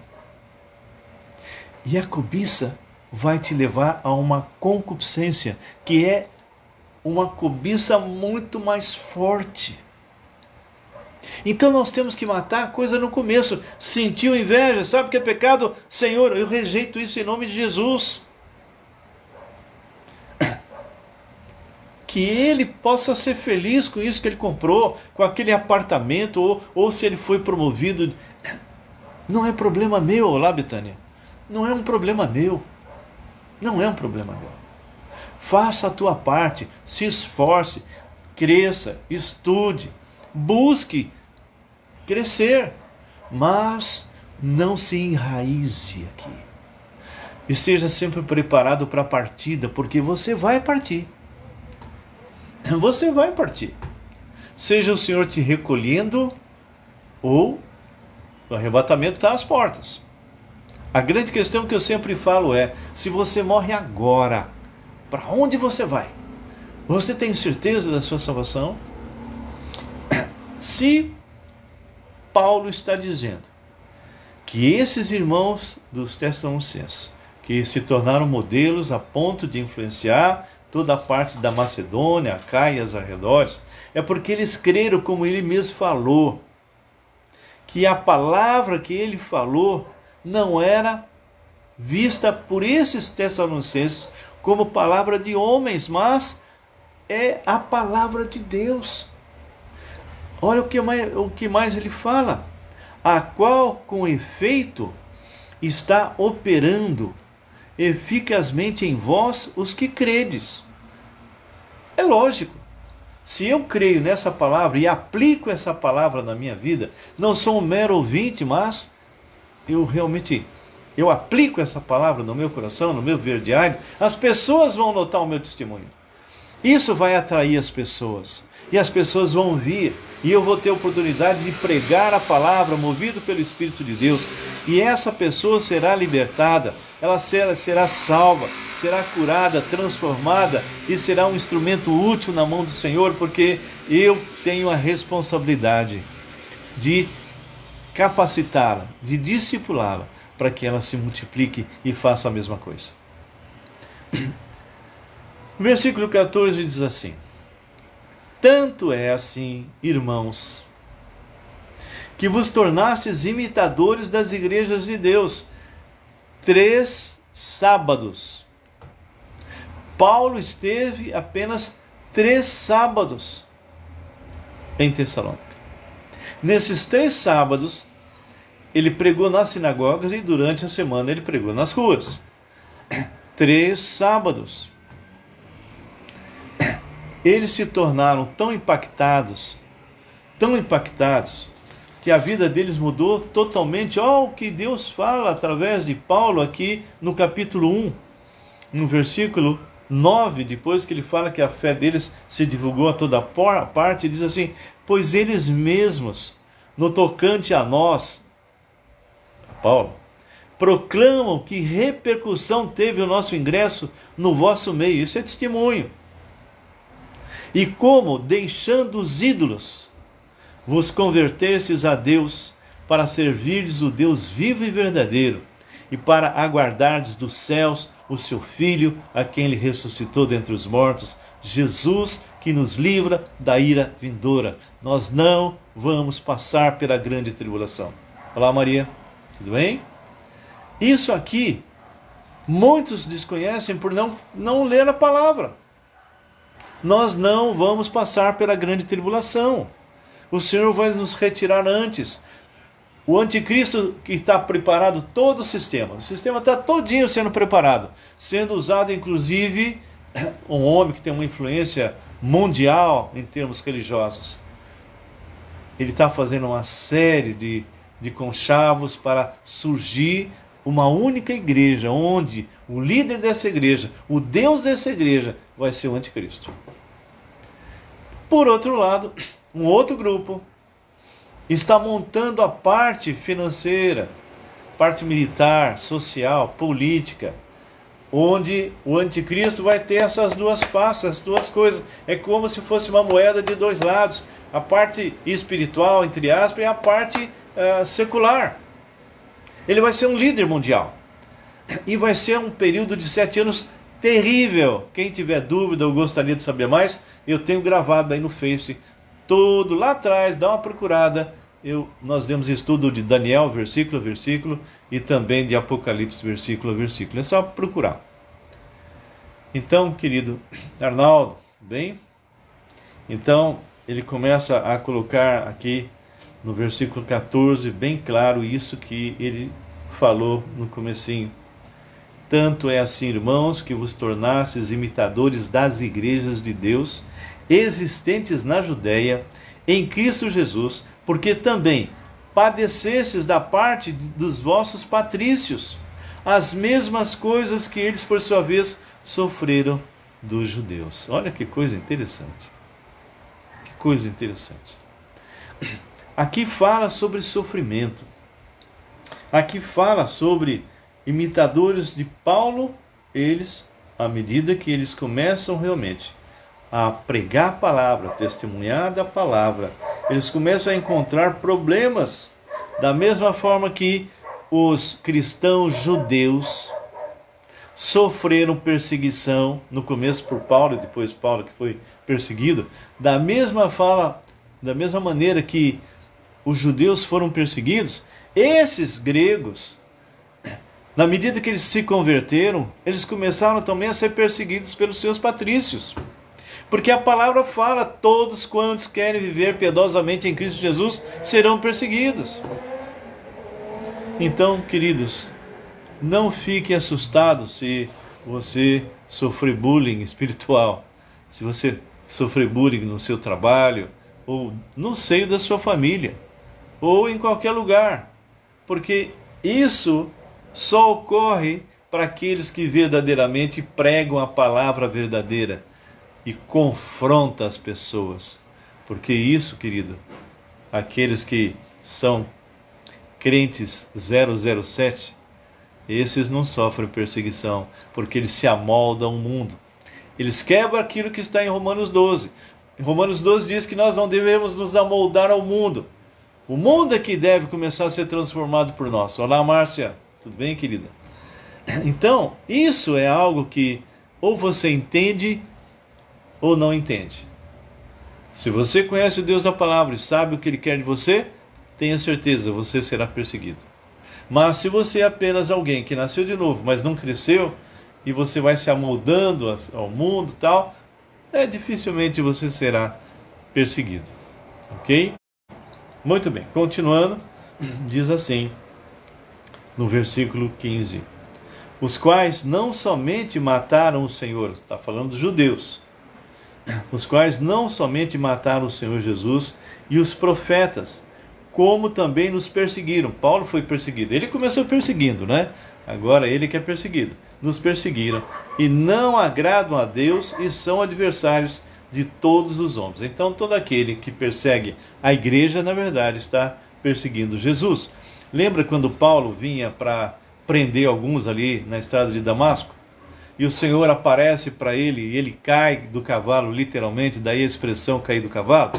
E a cobiça vai te levar a uma concupiscência, que é uma cobiça muito mais forte. Então nós temos que matar a coisa no começo. Sentiu inveja, sabe que é pecado? Senhor, eu rejeito isso em nome de Jesus. Que ele possa ser feliz com isso que ele comprou, com aquele apartamento, ou se ele foi promovido. Não é problema meu, olá Betânia. Não é um problema meu. Não é um problema meu. Faça a tua parte, se esforce, cresça, estude, busque crescer, mas não se enraize aqui. Esteja sempre preparado para a partida, porque você vai partir. Você vai partir. Seja o Senhor te recolhendo, ou o arrebatamento está às portas. A grande questão que eu sempre falo é, se você morre agora, para onde você vai? Você tem certeza da sua salvação? Se Paulo está dizendo que esses irmãos dos Tessalonicenses, que se tornaram modelos a ponto de influenciar toda a parte da Macedônia, Acaia e os arredores, é porque eles creram, como ele mesmo falou, que a palavra que ele falou não era vista por esses Tessalonicenses como palavra de homens, mas é a palavra de Deus. Olha o que mais ele fala. A qual, com efeito, está operando eficazmente em vós os que credes. É lógico. Se eu creio nessa palavra e aplico essa palavra na minha vida, não sou um mero ouvinte, mas eu aplico essa palavra no meu coração, no meu ver diário, as pessoas vão notar o meu testemunho. Isso vai atrair as pessoas. E as pessoas vão vir. E eu vou ter a oportunidade de pregar a palavra, movido pelo Espírito de Deus. E essa pessoa será libertada. Ela será salva, será curada, transformada. E será um instrumento útil na mão do Senhor. Porque eu tenho a responsabilidade de capacitá-la, de discipulá-la, para que ela se multiplique e faça a mesma coisa. O versículo 14 diz assim: tanto é assim, irmãos, que vos tornastes imitadores das igrejas de Deus. 3 sábados. Paulo esteve apenas 3 sábados em Tessalônica. Nesses 3 sábados, ele pregou nas sinagogas e durante a semana ele pregou nas ruas. 3 sábados. Eles se tornaram tão impactados, que a vida deles mudou totalmente. Olha o que Deus fala através de Paulo aqui no capítulo 1, no versículo 9, depois que ele fala que a fé deles se divulgou a toda parte, diz assim: pois eles mesmos, no tocante a nós, Paulo, proclamam que repercussão teve o nosso ingresso no vosso meio. Isso é testemunho. E como, deixando os ídolos, vos convertestes a Deus, para servirdes o Deus vivo e verdadeiro, e para aguardardes dos céus o seu Filho, a quem ele ressuscitou dentre os mortos, Jesus, que nos livra da ira vindoura. Nós não vamos passar pela grande tribulação. Olá, Maria, tudo bem? Isso aqui, muitos desconhecem por não ler a palavra. Nós não vamos passar pela grande tribulação. O Senhor vai nos retirar antes. O anticristo que está preparado, todo o sistema está todinho sendo preparado, sendo usado inclusive um homem que tem uma influência mundial em termos religiosos. Ele está fazendo uma série de conchavos para surgir uma única igreja, onde o líder dessa igreja, o Deus dessa igreja, vai ser o anticristo. Por outro lado, um outro grupo está montando a parte financeira, parte militar, social, política, onde o anticristo vai ter essas 2 faces, essas 2 coisas. É como se fosse uma moeda de 2 lados, a parte espiritual, entre aspas, e a parte secular. Ele vai ser um líder mundial. E vai ser um período de 7 anos terrível. Quem tiver dúvida ou gostaria de saber mais, eu tenho gravado aí no Face, todo lá atrás, dá uma procurada. Nós demos estudo de Daniel, versículo a versículo, e também de Apocalipse, versículo a versículo. É só procurar. Então, querido Arnaldo, bem? Então, ele começa a colocar aqui no versículo 14, bem claro isso que ele falou no comecinho. Tanto é assim, irmãos, que vos tornastes imitadores das igrejas de Deus, existentes na Judéia, em Cristo Jesus, porque também padecestes da parte dos vossos patrícios, as mesmas coisas que eles, por sua vez, sofreram dos judeus. Olha que coisa interessante. Que coisa interessante. Aqui fala sobre sofrimento. Aqui fala sobre imitadores de Paulo. Eles, à medida que eles começam realmente a pregar a palavra, testemunhar da palavra, eles começam a encontrar problemas, da mesma forma que os cristãos judeus sofreram perseguição, no começo por Paulo e depois Paulo que foi perseguido, da mesma maneira que os judeus foram perseguidos, esses gregos, na medida que eles se converteram, eles começaram também a ser perseguidos pelos seus patrícios. Porque a palavra fala, todos quantos querem viver piedosamente em Cristo Jesus serão perseguidos. Então, queridos, não fiquem assustados se você sofrer bullying espiritual, se você sofrer bullying no seu trabalho, ou no seio da sua família, ou em qualquer lugar. Porque isso só ocorre para aqueles que verdadeiramente pregam a palavra verdadeira. e confronta as pessoas. Porque isso, querido, aqueles que são crentes 007, esses não sofrem perseguição, porque eles se amoldam ao mundo. Eles quebram aquilo que está em Romanos 12. Em Romanos 12 diz que nós não devemos nos amoldar ao mundo. O mundo é que deve começar a ser transformado por nós. Olá, Márcia. Tudo bem, querida? Então, isso é algo que ou você entende ou não entende. Se você conhece o Deus da palavra e sabe o que Ele quer de você, tenha certeza, você será perseguido. Mas se você é apenas alguém que nasceu de novo, mas não cresceu, e você vai se amoldando ao mundo e tal, dificilmente você será perseguido. Ok? Muito bem, continuando, diz assim, no versículo 15: os quais não somente mataram o Senhor, está falando dos judeus, os quais não somente mataram o Senhor Jesus e os profetas, como também nos perseguiram. Paulo foi perseguido, ele começou perseguindo, né? Agora ele que é perseguido. Nos perseguiram e não agradam a Deus e são adversários de todos os homens. Então todo aquele que persegue a igreja, na verdade, está perseguindo Jesus. Lembra quando Paulo vinha para prender alguns ali na estrada de Damasco? E o Senhor aparece para ele e ele cai do cavalo, literalmente, daí a expressão cair do cavalo.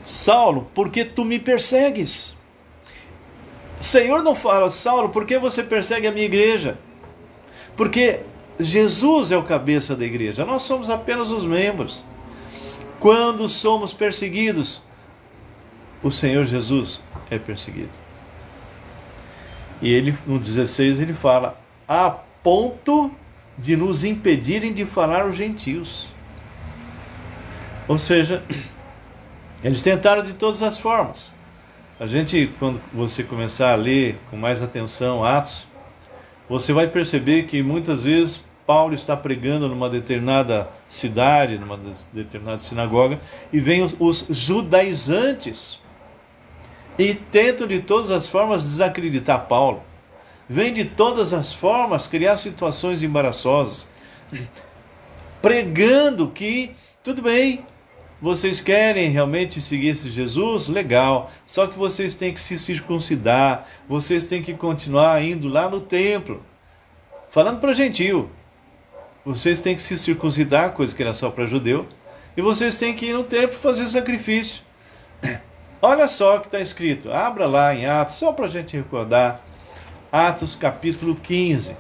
Saulo, por que tu me persegues? O Senhor não fala, Saulo, por que você persegue a minha igreja? Porque Jesus é o cabeça da igreja, nós somos apenas os membros. Quando somos perseguidos, o Senhor Jesus é perseguido. E ele, no 16, ele fala, a ponto de nos impedirem de falar os gentios. Ou seja, eles tentaram de todas as formas. A gente, quando você começar a ler com mais atenção Atos, você vai perceber que muitas vezes Paulo está pregando numa determinada cidade, numa determinada sinagoga, e vem os judaizantes e tentam de todas as formas desacreditar Paulo. Vem de todas as formas criar situações embaraçosas, pregando que, tudo bem, vocês querem realmente seguir esse Jesus? Legal. Só que vocês têm que se circuncidar. Vocês têm que continuar indo lá no templo. Falando para gentio. Vocês têm que se circuncidar, coisa que era só para judeu. E vocês têm que ir no templo fazer sacrifício. Olha só o que está escrito. Abra lá em Atos, só para a gente recordar. Atos capítulo 15.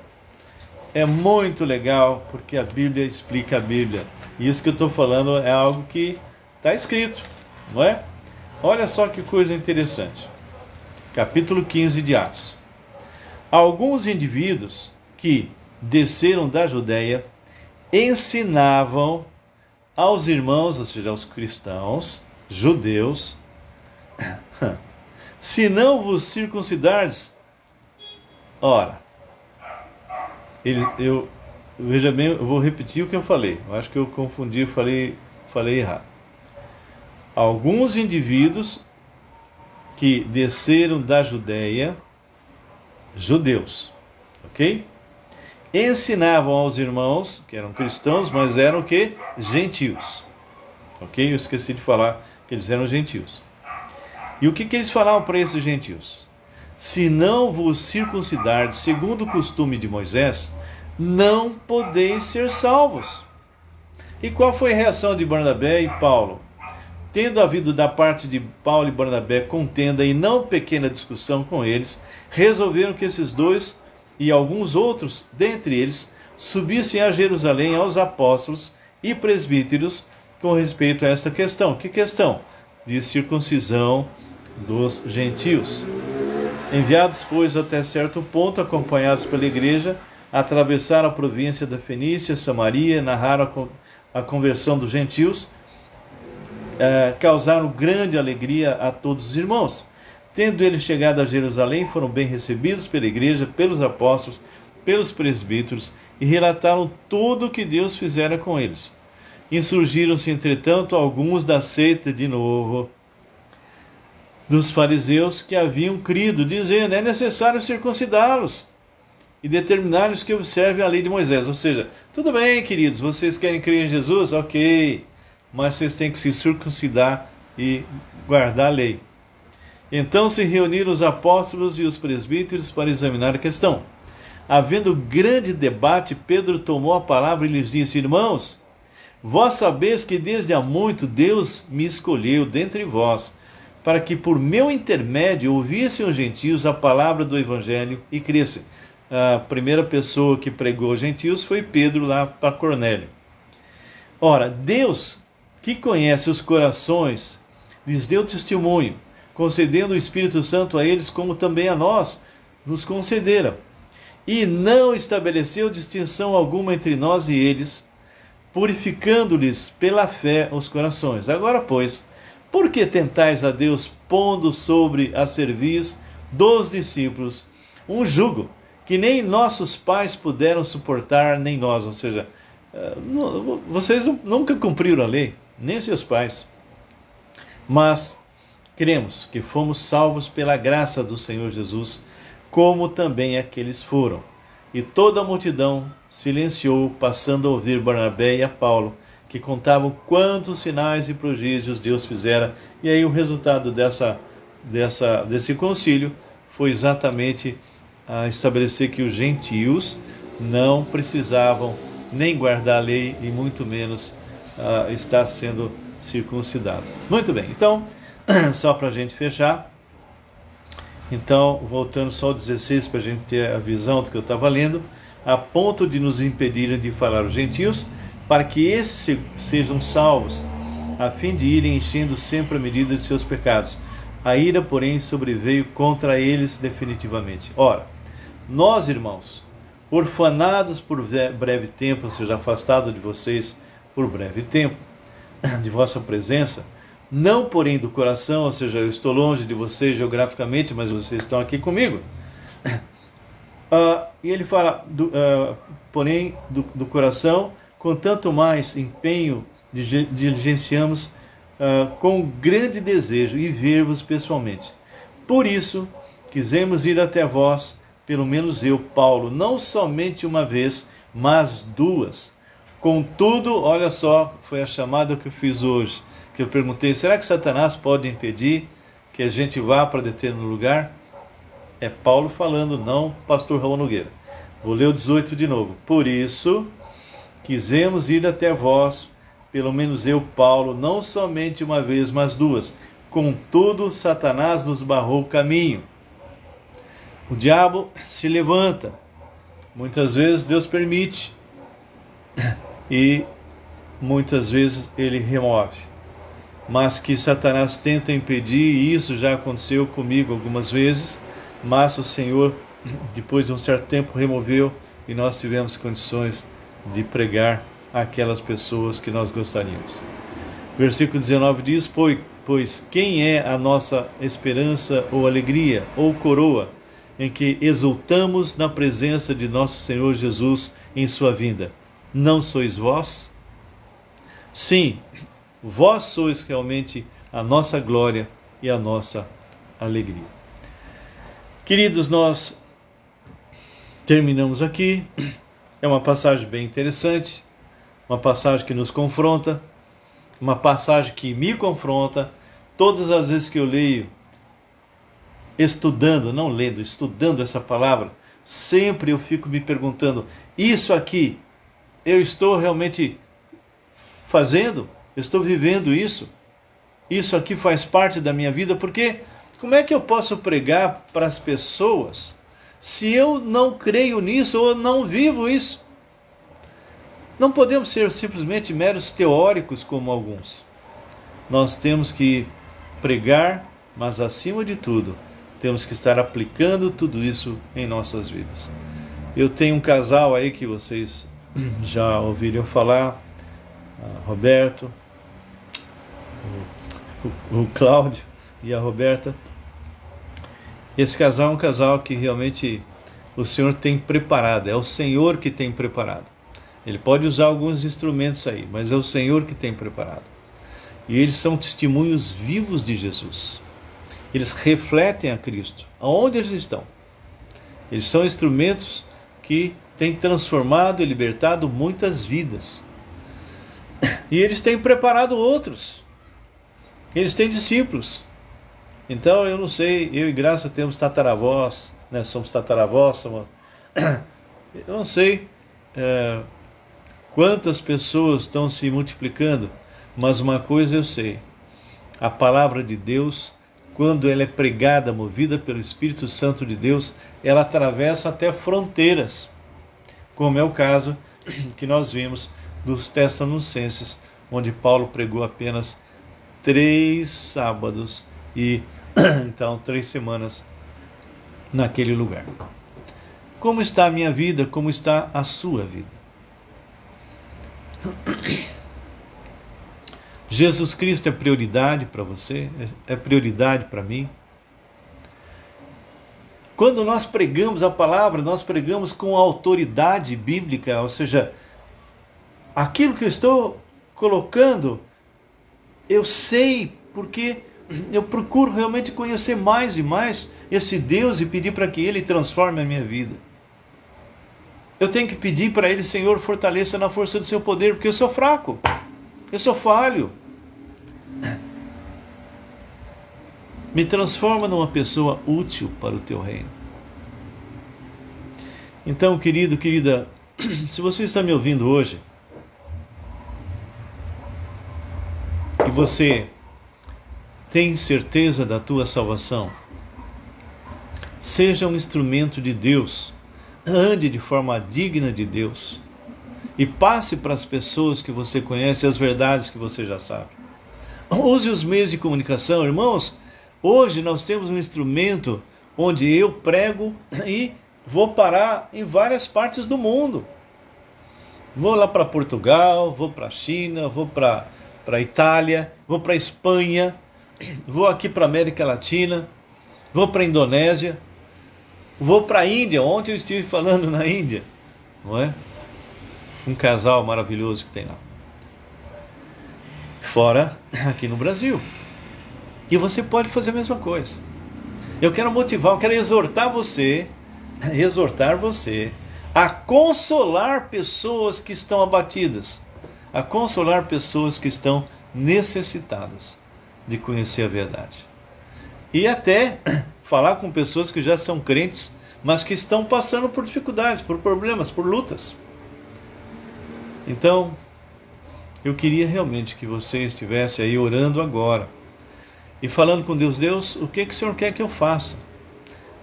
É muito legal, porque a Bíblia explica a Bíblia. E isso que eu estou falando é algo que está escrito, não é? Olha só que coisa interessante. Capítulo 15 de Atos. Alguns indivíduos que desceram da Judéia ensinavam aos irmãos, ou seja, aos cristãos, judeus, se não vos circuncidardes, ora, veja bem, eu vou repetir o que eu falei. Eu acho que eu confundi, falei errado. Alguns indivíduos que desceram da Judéia, judeus, ok? Ensinavam aos irmãos, que eram cristãos, mas eram o quê? Gentios. Ok? Eu esqueci de falar que eles eram gentios. E o que eles falavam para esses gentios? Se não vos circuncidardes segundo o costume de Moisés, não podeis ser salvos. E qual foi a reação de Barnabé e Paulo? Tendo havido da parte de Paulo e Barnabé contenda e não pequena discussão com eles, resolveram que esses dois e alguns outros, dentre eles, subissem a Jerusalém aos apóstolos e presbíteros com respeito a esta questão. Que questão? De circuncisão dos gentios. Enviados, pois, até certo ponto, acompanhados pela igreja, atravessaram a província da Fenícia, Samaria, narraram a conversão dos gentios, causaram grande alegria a todos os irmãos. Tendo eles chegado a Jerusalém, foram bem recebidos pela igreja, pelos apóstolos, pelos presbíteros, e relataram tudo o que Deus fizera com eles. Insurgiram-se, entretanto, alguns da seita de novo, dos fariseus que haviam crido, dizendo, é necessário circuncidá-los e determinar-lhes que observem a lei de Moisés. Ou seja, tudo bem, queridos, vocês querem crer em Jesus? Ok, mas vocês têm que se circuncidar e guardar a lei. Então se reuniram os apóstolos e os presbíteros para examinar a questão. Havendo grande debate, Pedro tomou a palavra e lhes disse: Irmãos, vós sabeis que desde há muito Deus me escolheu dentre vós, para que por meu intermédio ouvissem os gentios a palavra do evangelho e crescem. A primeira pessoa que pregou aos gentios foi Pedro lá para Cornélio. Ora, Deus, que conhece os corações, lhes deu testemunho, concedendo o Espírito Santo a eles, como também a nós nos concedera. E não estabeleceu distinção alguma entre nós e eles, purificando-lhes pela fé os corações. Agora, pois, por que tentais a Deus, pondo sobre a cerviz dos discípulos um jugo que nem nossos pais puderam suportar, nem nós? Ou seja, vocês nunca cumpriram a lei, nem seus pais. Mas cremos que fomos salvos pela graça do Senhor Jesus, como também aqueles foram. E toda a multidão silenciou, passando a ouvir Barnabé e a Paulo, que contavam quantos sinais e prodígios Deus fizera. E aí o resultado desse concílio foi exatamente estabelecer que os gentios não precisavam nem guardar a lei e muito menos estar sendo circuncidado. Muito bem, então, só para a gente fechar, então, voltando só ao 16 para a gente ter a visão do que eu estava lendo, a ponto de nos impedirem de falar aos gentios, para que esses sejam salvos, a fim de irem enchendo sempre a medida de seus pecados. A ira, porém, sobreveio contra eles definitivamente. Ora, nós, irmãos, orfanados por breve tempo, ou seja, afastados de vocês por breve tempo, de vossa presença, não porém do coração, ou seja, eu estou longe de vocês geograficamente, mas vocês estão aqui comigo. E ele fala, porém do coração, com tanto mais empenho diligenciamos com grande desejo e ver-vos pessoalmente. Por isso, quisemos ir até vós, pelo menos eu, Paulo, não somente uma vez, mas duas. Contudo, olha só, foi a chamada que eu fiz hoje, que eu perguntei: será que Satanás pode impedir que a gente vá para determinado lugar? É Paulo falando, não pastor Raul Nogueira. Vou ler o 18 de novo. Por isso, quisemos ir até vós, pelo menos eu, Paulo, não somente uma vez, mas duas. Contudo, Satanás nos barrou o caminho. O diabo se levanta. Muitas vezes Deus permite. E muitas vezes ele remove. Mas que Satanás tenta impedir, e isso já aconteceu comigo algumas vezes, mas o Senhor, depois de um certo tempo, removeu e nós tivemos condições de pregar àquelas pessoas que nós gostaríamos. Versículo 19 diz: pois quem é a nossa esperança ou alegria ou coroa, em que exultamos na presença de nosso Senhor Jesus em sua vinda? Não sois vós? Sim, vós sois realmente a nossa glória e a nossa alegria. Queridos, nós terminamos aqui. É uma passagem bem interessante, uma passagem que nos confronta, uma passagem que me confronta. Todas as vezes que eu leio, estudando, não lendo, estudando essa palavra, sempre eu fico me perguntando: isso aqui eu estou realmente fazendo? Eu estou vivendo isso? Isso aqui faz parte da minha vida? Porque como é que eu posso pregar para as pessoas se eu não creio nisso ou não vivo isso? Não podemos ser simplesmente meros teóricos como alguns. Nós temos que pregar, mas acima de tudo, temos que estar aplicando tudo isso em nossas vidas. Eu tenho um casal aí que vocês já ouviram falar, Roberto, o Cláudio e a Roberta. Esse casal é um casal que realmente o Senhor tem preparado, é o Senhor que tem preparado. Ele pode usar alguns instrumentos aí, mas é o Senhor que tem preparado. E eles são testemunhos vivos de Jesus. Eles refletem a Cristo, aonde eles estão. Eles são instrumentos que tem transformado e libertado muitas vidas. E eles têm preparado outros. Eles têm discípulos. Então eu não sei, eu e Graça temos tataravós, né? Somos tataravós, eu não sei quantas pessoas estão se multiplicando, mas uma coisa eu sei: a palavra de Deus, quando ela é pregada, movida pelo Espírito Santo de Deus, ela atravessa até fronteiras, como é o caso que nós vimos dos Tessalonicenses, onde Paulo pregou apenas 3 sábados e então 3 semanas naquele lugar. Como está a minha vida? Como está a sua vida? Jesus Cristo é prioridade para você? É prioridade para mim? Quando nós pregamos a palavra, nós pregamos com autoridade bíblica, ou seja, aquilo que eu estou colocando, eu sei, porque eu procuro realmente conhecer mais e mais esse Deus e pedir para que Ele transforme a minha vida. Eu tenho que pedir para Ele: Senhor, fortaleça na força do seu poder, porque eu sou fraco, eu sou falho. Me transforma numa pessoa útil para o teu reino. Então, querido, querida, se você está me ouvindo hoje e você tem certeza da tua salvação, seja um instrumento de Deus, ande de forma digna de Deus e passe para as pessoas que você conhece as verdades que você já sabe. Use os meios de comunicação, irmãos. Hoje nós temos um instrumento onde eu prego e vou parar em várias partes do mundo. Vou lá para Portugal, vou para a China, vou para a Itália, vou para a Espanha, vou aqui para a América Latina, vou para a Indonésia, vou para a Índia. Ontem eu estive falando na Índia, não é? Um casal maravilhoso que tem lá. Fora aqui no Brasil. E você pode fazer a mesma coisa. Eu quero motivar, eu quero exortar você a consolar pessoas que estão abatidas, a consolar pessoas que estão necessitadas de conhecer a verdade. E até falar com pessoas que já são crentes, mas que estão passando por dificuldades, por problemas, por lutas. Então, eu queria realmente que você estivesse aí orando agora e falando com Deus: Deus, o que o Senhor quer que eu faça?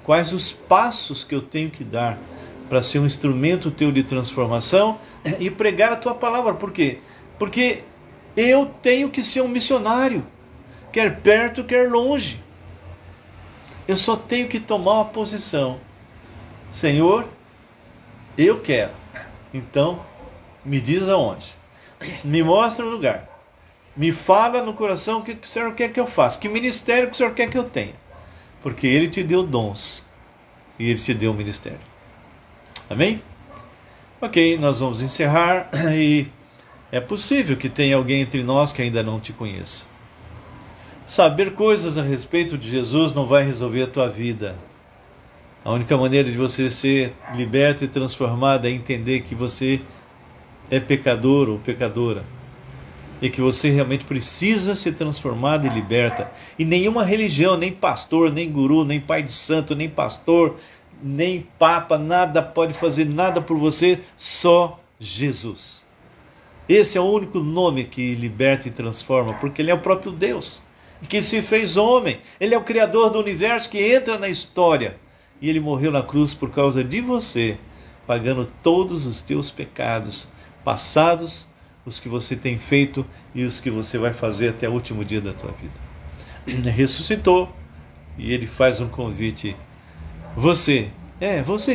Quais os passos que eu tenho que dar para ser um instrumento teu de transformação e pregar a tua palavra? Por quê? Porque eu tenho que ser um missionário, quer perto, quer longe. Eu só tenho que tomar uma posição. Senhor, eu quero. Então, me diz aonde. Me mostra o lugar. Me fala no coração o que o Senhor quer que eu faça. Que ministério que o Senhor quer que eu tenha. Porque Ele te deu dons. E Ele te deu um ministério. Amém? Ok, nós vamos encerrar. E é possível que tenha alguém entre nós que ainda não te conheça. Saber coisas a respeito de Jesus não vai resolver a tua vida. A única maneira de você ser liberto e transformado é entender que você é pecador ou pecadora. E que você realmente precisa ser transformado e liberta. E nenhuma religião, nem pastor, nem guru, nem pai de santo, nem pastor, nem papa, nada pode fazer nada por você, só Jesus. Esse é o único nome que liberta e transforma, porque Ele é o próprio Deus, que se fez homem. Ele é o Criador do universo, que entra na história. E Ele morreu na cruz por causa de você, pagando todos os teus pecados passados, os que você tem feito e os que você vai fazer até o último dia da tua vida. Ressuscitou e Ele faz um convite. Você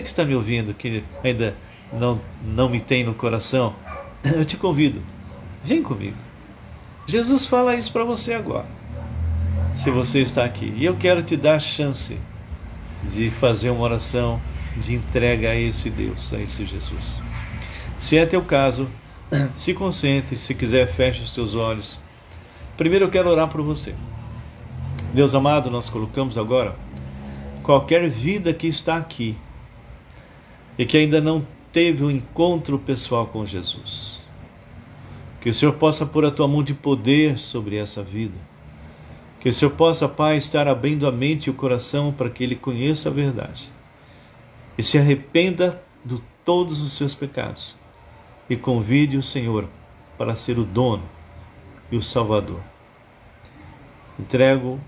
que está me ouvindo, que ainda não me tem no coração, eu te convido, vem comigo. Jesus fala isso para você agora, se você está aqui. E eu quero te dar a chance de fazer uma oração de entrega a esse Deus, a esse Jesus. Se é teu caso, se concentre, se quiser feche os teus olhos. Primeiro eu quero orar por você. Deus amado, nós colocamos agora qualquer vida que está aqui e que ainda não teve um encontro pessoal com Jesus. Que o Senhor possa pôr a tua mão de poder sobre essa vida. Que o Senhor possa, Pai, estar abrindo a mente e o coração para que ele conheça a verdade e se arrependa de todos os seus pecados e convide o Senhor para ser o dono e o Salvador. Entrego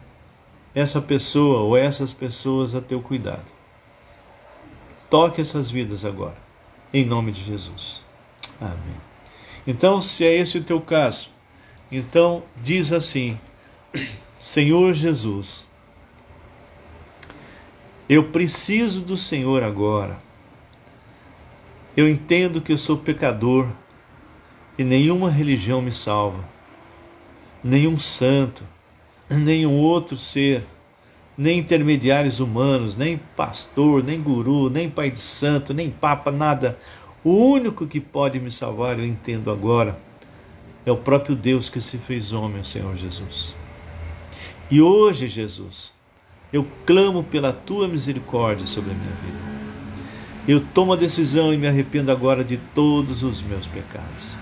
essa pessoa ou essas pessoas a teu cuidado. Toque essas vidas agora, em nome de Jesus. Amém. Então, se é esse o teu caso, então diz assim: Senhor Jesus, eu preciso do Senhor agora. Eu entendo que eu sou pecador e nenhuma religião me salva, nenhum santo, nenhum outro ser, nem intermediários humanos, nem pastor, nem guru, nem pai de santo, nem papa, nada. O único que pode me salvar, eu entendo agora, é o próprio Deus que se fez homem, o Senhor Jesus. E hoje, Jesus, eu clamo pela tua misericórdia sobre a minha vida. Eu tomo a decisão e me arrependo agora de todos os meus pecados.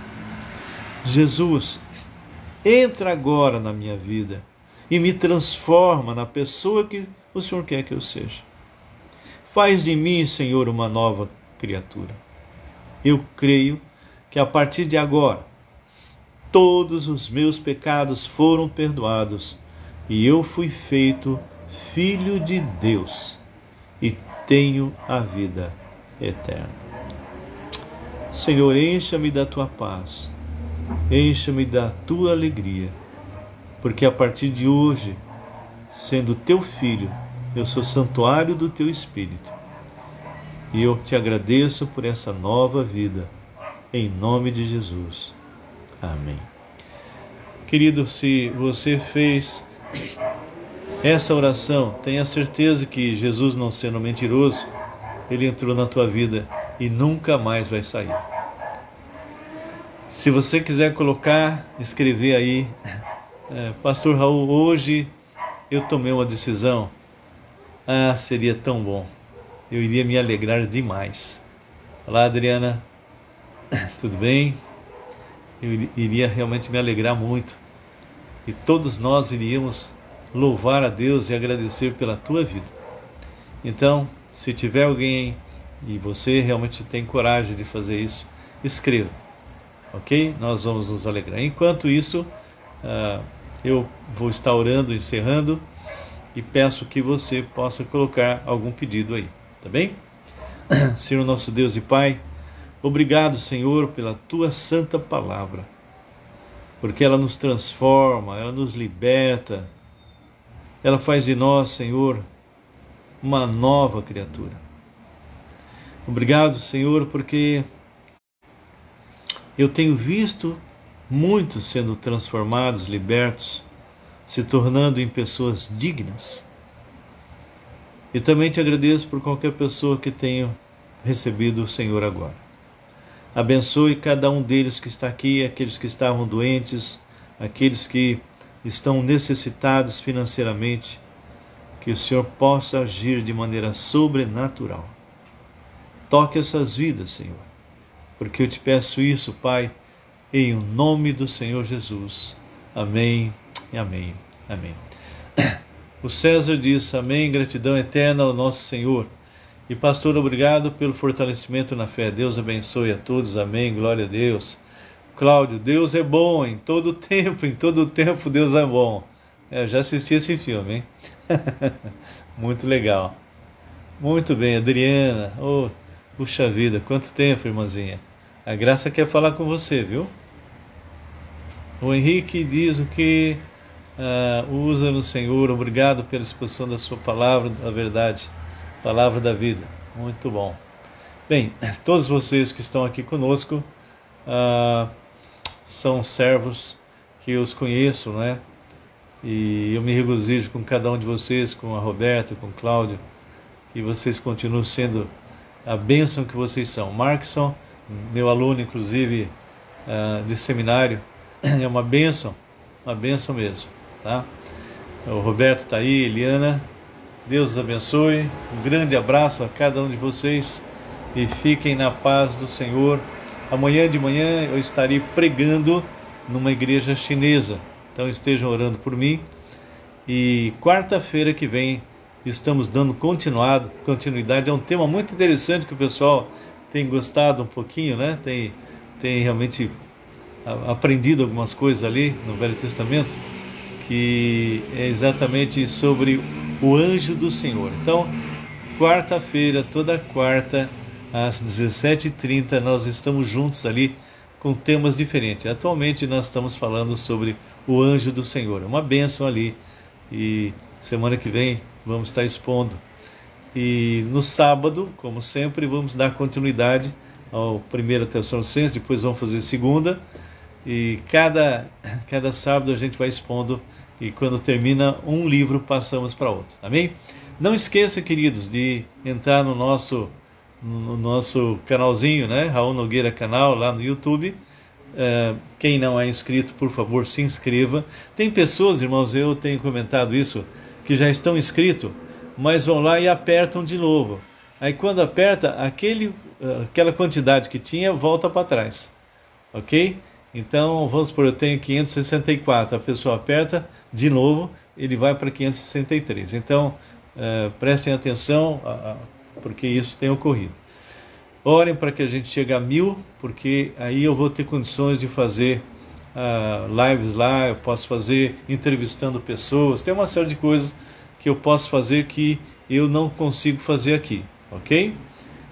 Jesus, entra agora na minha vida e me transforma na pessoa que o Senhor quer que eu seja. Faz de mim, Senhor, uma nova criatura. Eu creio que a partir de agora, todos os meus pecados foram perdoados e eu fui feito filho de Deus e tenho a vida eterna. Senhor, encha-me da tua paz, encha-me da tua alegria, porque a partir de hoje, sendo teu filho, eu sou santuário do teu Espírito. E eu te agradeço por essa nova vida, em nome de Jesus. Amém. Querido, se você fez essa oração, tenha certeza que Jesus, não sendo mentiroso, ele entrou na tua vida e nunca mais vai sair. Se você quiser colocar, escrever aí, Pastor Raul, hoje eu tomei uma decisão. Seria tão bom. Eu iria me alegrar demais. Olá, Adriana. Tudo bem? Eu iria realmente me alegrar muito. E todos nós iríamos louvar a Deus e agradecer pela tua vida. Então, se tiver alguém e você realmente tem coragem de fazer isso, escreva. Ok? Nós vamos nos alegrar. Enquanto isso, eu vou estar orando, encerrando, e peço que você possa colocar algum pedido aí, tá bem? Senhor nosso Deus e Pai, obrigado, Senhor, pela tua santa palavra, porque ela nos transforma, ela nos liberta, ela faz de nós, Senhor, uma nova criatura. Obrigado, Senhor, porque eu tenho visto muitos sendo transformados, libertos, se tornando em pessoas dignas. E também te agradeço por qualquer pessoa que tenha recebido o Senhor agora. Abençoe cada um deles que está aqui, aqueles que estavam doentes, aqueles que estão necessitados financeiramente, que o Senhor possa agir de maneira sobrenatural. Toque essas vidas, Senhor, porque eu te peço isso, Pai, em nome do Senhor Jesus. Amém e amém. Amém. O César diz: amém, gratidão eterna ao nosso Senhor. E pastor, obrigado pelo fortalecimento na fé. Deus abençoe a todos. Amém, glória a Deus. Cláudio, Deus é bom em todo tempo Deus é bom. Eu já assisti esse filme, hein? Muito legal. Muito bem, Adriana. Oh, puxa vida, quanto tempo, irmãzinha. A Graça quer falar com você, viu? O Henrique diz o que usa no Senhor. Obrigado pela exposição da sua palavra, da verdade, palavra da vida. Muito bom. Bem, todos vocês que estão aqui conosco são servos que eu os conheço, não é? E eu me regozijo com cada um de vocês, com a Roberta, com o Cláudio, que vocês continuam sendo a bênção que vocês são. Markson, meu aluno, inclusive, de seminário, é uma bênção mesmo, tá? O Roberto está aí, Eliana, Deus os abençoe, um grande abraço a cada um de vocês e fiquem na paz do Senhor. Amanhã de manhã eu estarei pregando numa igreja chinesa, então estejam orando por mim. E quarta-feira que vem estamos dando continuidade. É um tema muito interessante que o pessoal tem gostado um pouquinho, né? Tem realmente aprendido algumas coisas ali no Velho Testamento, que é exatamente sobre o anjo do Senhor. Então, quarta-feira, toda quarta, às 17h30, nós estamos juntos ali com temas diferentes. Atualmente nós estamos falando sobre o anjo do Senhor. É uma bênção ali. E semana que vem vamos estar expondo. E no sábado, como sempre, vamos dar continuidade ao 1 Tessalonicenses, depois vamos fazer segunda. E cada sábado a gente vai expondo, e quando termina um livro passamos para outro, amém? Não esqueça, queridos, de entrar no nosso canalzinho, né? Raul Nogueira Canal, lá no YouTube. Quem não é inscrito, por favor, se inscreva. Tem pessoas, irmãos, eu tenho comentado isso, que já estão inscritos, mas vão lá e apertam de novo. Aí quando aperta, aquela quantidade que tinha volta para trás, ok? Então, vamos supor, eu tenho 564, a pessoa aperta de novo, ele vai para 563. Então, prestem atenção, porque isso tem ocorrido. Orem para que a gente chegue a 1000, porque aí eu vou ter condições de fazer lives lá, eu posso fazer entrevistando pessoas, tem uma série de coisas que eu posso fazer que eu não consigo fazer aqui, ok?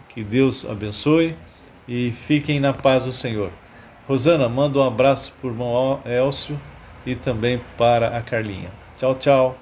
Que Deus abençoe e fiquem na paz do Senhor. Rosana, manda um abraço para o irmão Elcio e também para a Carlinha. Tchau, tchau.